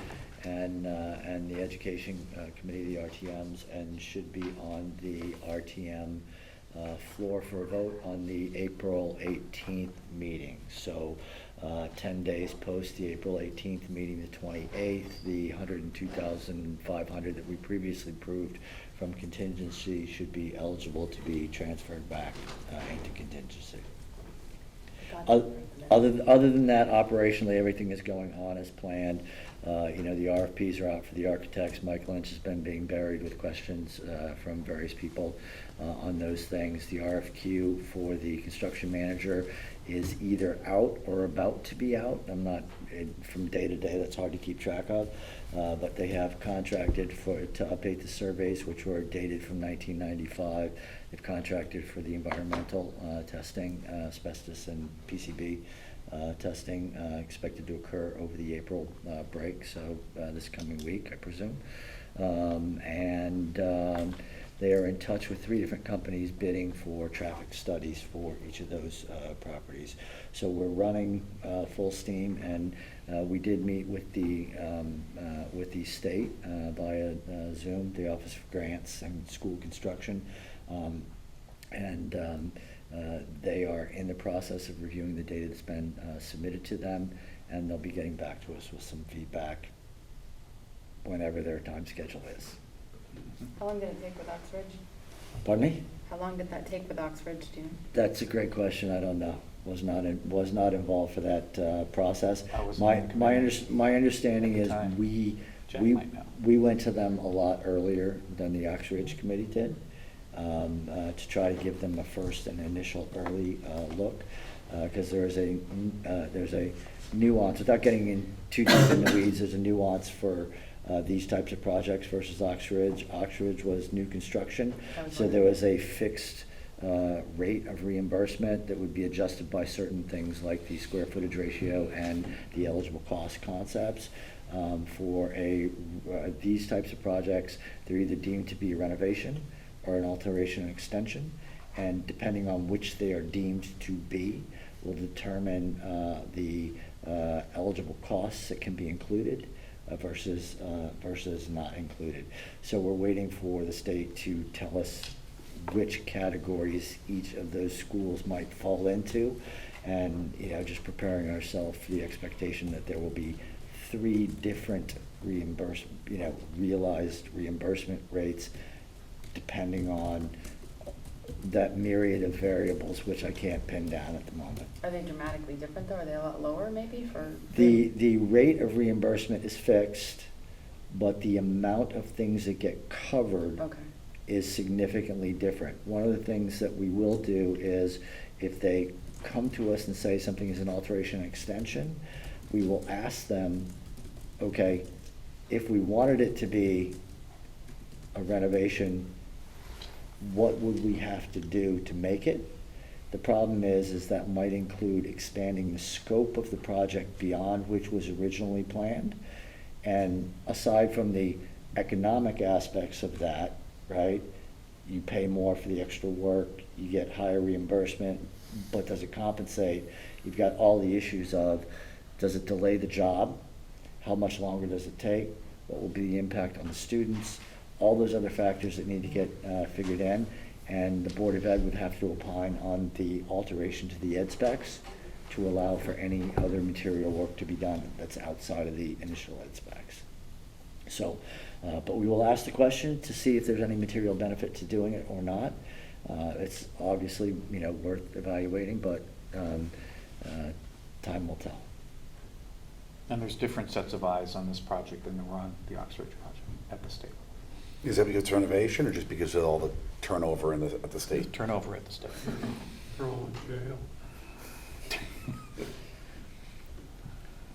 and the Education Committee, the RTMs, and should be on the RTM floor for a vote on the April 18th meeting. So 10 days post the April 18th meeting, the 28th, the $102,500 that we previously approved from contingency should be eligible to be transferred back into contingency. Other than that, operationally, everything is going on as planned. The RFPs are out for the architects. Mike Lynch has been being buried with questions from various people on those things. The RFQ for the construction manager is either out or about to be out. I'm not, from day to day, that's hard to keep track of. But they have contracted to update the surveys, which were dated from 1995. They've contracted for the environmental testing, asbestos and PCB testing expected to occur over the April break, so this coming week, I presume. They are in touch with 3 different companies bidding for traffic studies for each of those properties. So we're running full steam, and we did meet with the state via Zoom, the Office of Grants and School Construction, they are in the process of reviewing the data that's been submitted to them, and they'll be getting back to us with some feedback whenever their time schedule is. How long did it take with Oxbridge? Pardon me? How long did that take with Oxbridge, do you know? That's a great question. I don't know. Was not involved for that process. I was My on the committee my understanding at is the time. Jen might know. we went to them a lot earlier than the Oxbridge Committee did, to try to give them a first and initial early look. because there's a nuance, without getting in too deep in the weeds, there's a nuance for these types of projects versus Oxbridge. Oxbridge was new construction, so there was a fixed rate of reimbursement that would be adjusted by certain things like the square footage ratio and the eligible cost concepts. For these types of projects, they're either deemed to be a renovation or an alteration and extension, and depending on which they are deemed to be, will determine the eligible costs that can be included versus not included. So we're waiting for the state to tell us which categories each of those schools might fall into, and just preparing ourselves for the expectation that there will be 3 different realized reimbursement rates depending on that myriad of variables, which I can't pin down at the moment. Are they dramatically different though? Are they a lot lower maybe for? The rate of reimbursement is fixed, but the amount of things that get covered Okay. is significantly different. One of the things that we will do is, if they come to us and say something is an alteration and extension, we will ask them, okay, if we wanted it to be a renovation, what would we have to do to make it? The problem is that might include expanding the scope of the project beyond which was originally planned. And aside from the economic aspects of that, right, you pay more for the extra work, you get higher reimbursement, but does it compensate? You've got all the issues of, does it delay the job? How much longer does it take? What will be the impact on the students? All those other factors that need to get figured in, and the Board of Ed would have to opine on the alteration to the ed specs to allow for any other material work to be done that's outside of the initial ed specs. So, but we will ask the question to see if there's any material benefit to doing it or not. It's obviously, worth evaluating, but time will tell. And there's different sets of eyes on this project than there were on the Oxbridge project at the state level. Is that because it's renovation or just because of all the turnover at the There's state? turnover at the state. They're all in jail.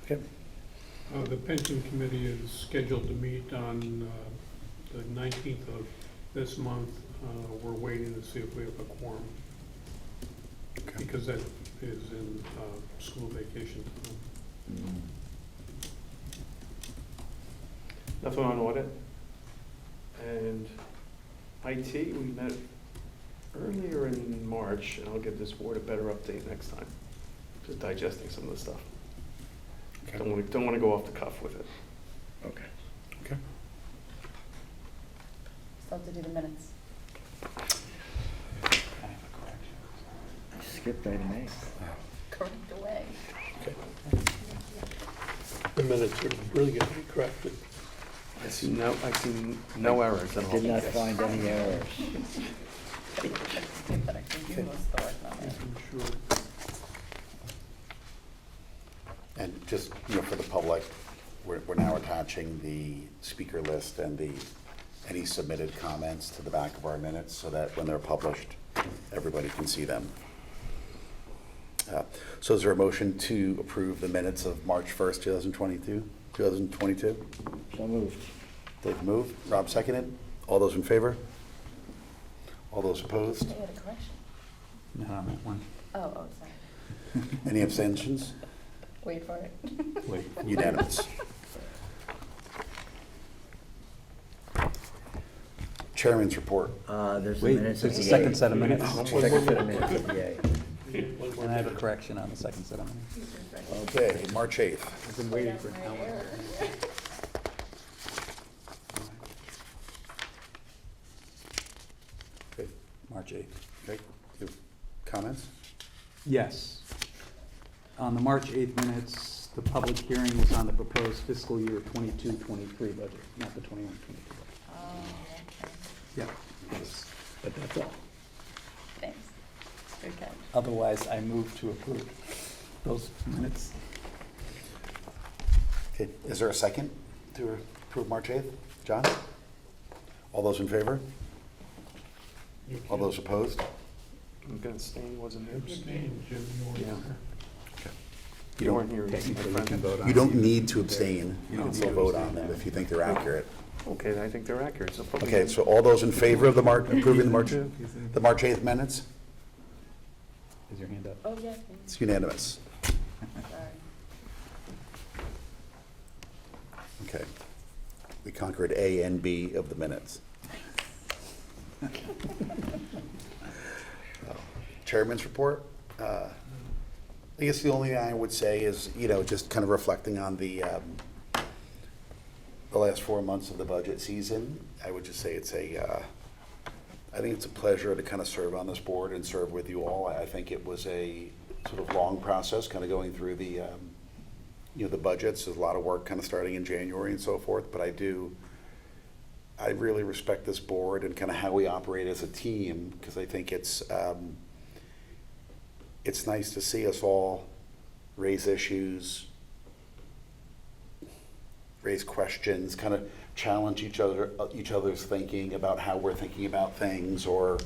Okay. The pension committee is scheduled to meet on the 19th of this month. We're waiting to see if we have a quorum, Okay. because that is in school vacation time. Nothing on audit. And IT, we met earlier in March, and I'll give this board a better update next time. Just digesting some of the stuff. Okay. Don't want to go off the cuff with it. Okay. Okay. Still have to do the minutes. I skipped item 8. Correct away. Okay. The minutes are brilliantly crafted. I see no errors at all. Did not find any errors. And just, for the public, we're now attaching the speaker list and any submitted comments to the back of our minutes so that when they're published, everybody can see them. So is there a motion to approve the minutes of March 1st, 2022? So moved. Dave moved, Rob seconded. All those in favor? All those opposed? I had a correction. Not on that one. Oh, sorry. Any abstentions? Wait for it. Wait. Unanimous. Chairman's report. There's Wait, the minutes of there's a the second 8th. set of minutes. Second set of minutes of the 8th. And I have a correction on the second set of minutes. Okay, March 8th. I've been waiting for an hour. Okay, March 8th. okay. You have comments? Yes. On the March 8th minutes, the public hearing was on the proposed fiscal year 22-23 budget, not the 21-22 budget. Oh, okay. Yeah, yes, but that's all. Thanks. Good catch. Otherwise, I move to approve those minutes. Okay, is there a second to approve March 8th? John? All those in favor? All those opposed? I'm gonna abstain, wasn't there? Abstain, Jim, you Yeah. weren't there. You weren't here. Technically, my you can friend. vote on You it. don't need to abstain. You No. can still vote on them if you think they're accurate. Okay, I think they're accurate, so put me Okay, in. so all those in favor of approving the March 8th minutes? Is your hand up? Oh, yeah. It's unanimous. Sorry. Okay. We conquered A and B of the minutes. Chairman's report. I guess the only thing I would say is, just kind of reflecting on the last 4 months of the budget season. I would just say I think it's a pleasure to kind of serve on this board and serve with you all. I think it was a sort of long process, kind of going through the budgets. There's a lot of work kind of starting in January and so forth, but I really respect this board and kind of how we operate as a team, because I think it's nice to see us all raise issues, raise questions, kind of challenge each other's thinking about how we're thinking about things, or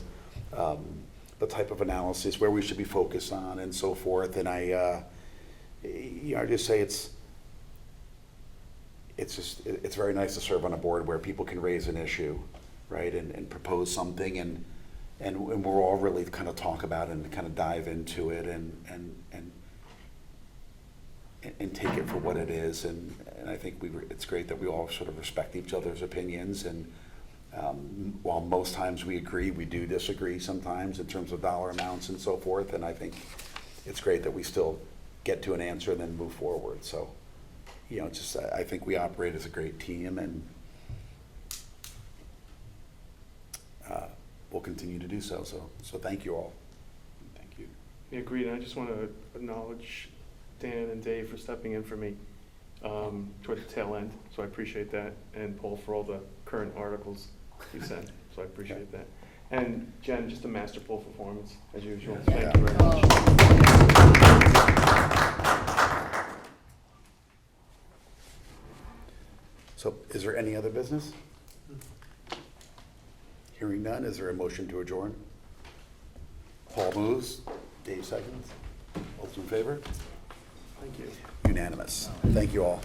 the type of analysis where we should be focused on and so forth. And I just say it's very nice to serve on a board where people can raise an issue, right, and propose something, and we're all really kind of talk about it and kind of dive into it and take it for what it is. And I think it's great that we all sort of respect each other's opinions. And while most times we agree, we do disagree sometimes in terms of dollar amounts and so forth. And I think it's great that we still get to an answer and then move forward. So, I think we operate as a great team, and we'll continue to do so. So thank you all. Thank you. Yeah, agreed. I just want to acknowledge Dan and Dave for stepping in for me toward the tail end, so I appreciate that, and Paul for all the current articles you sent, so I appreciate that. And Jen, just a masterful performance, as usual. Yeah. Thank you very much. So is there any other business? Hearing none, is there a motion to adjourn? Paul moves, Dave seconds. All those in favor? Thank you. Unanimous. Thank you all.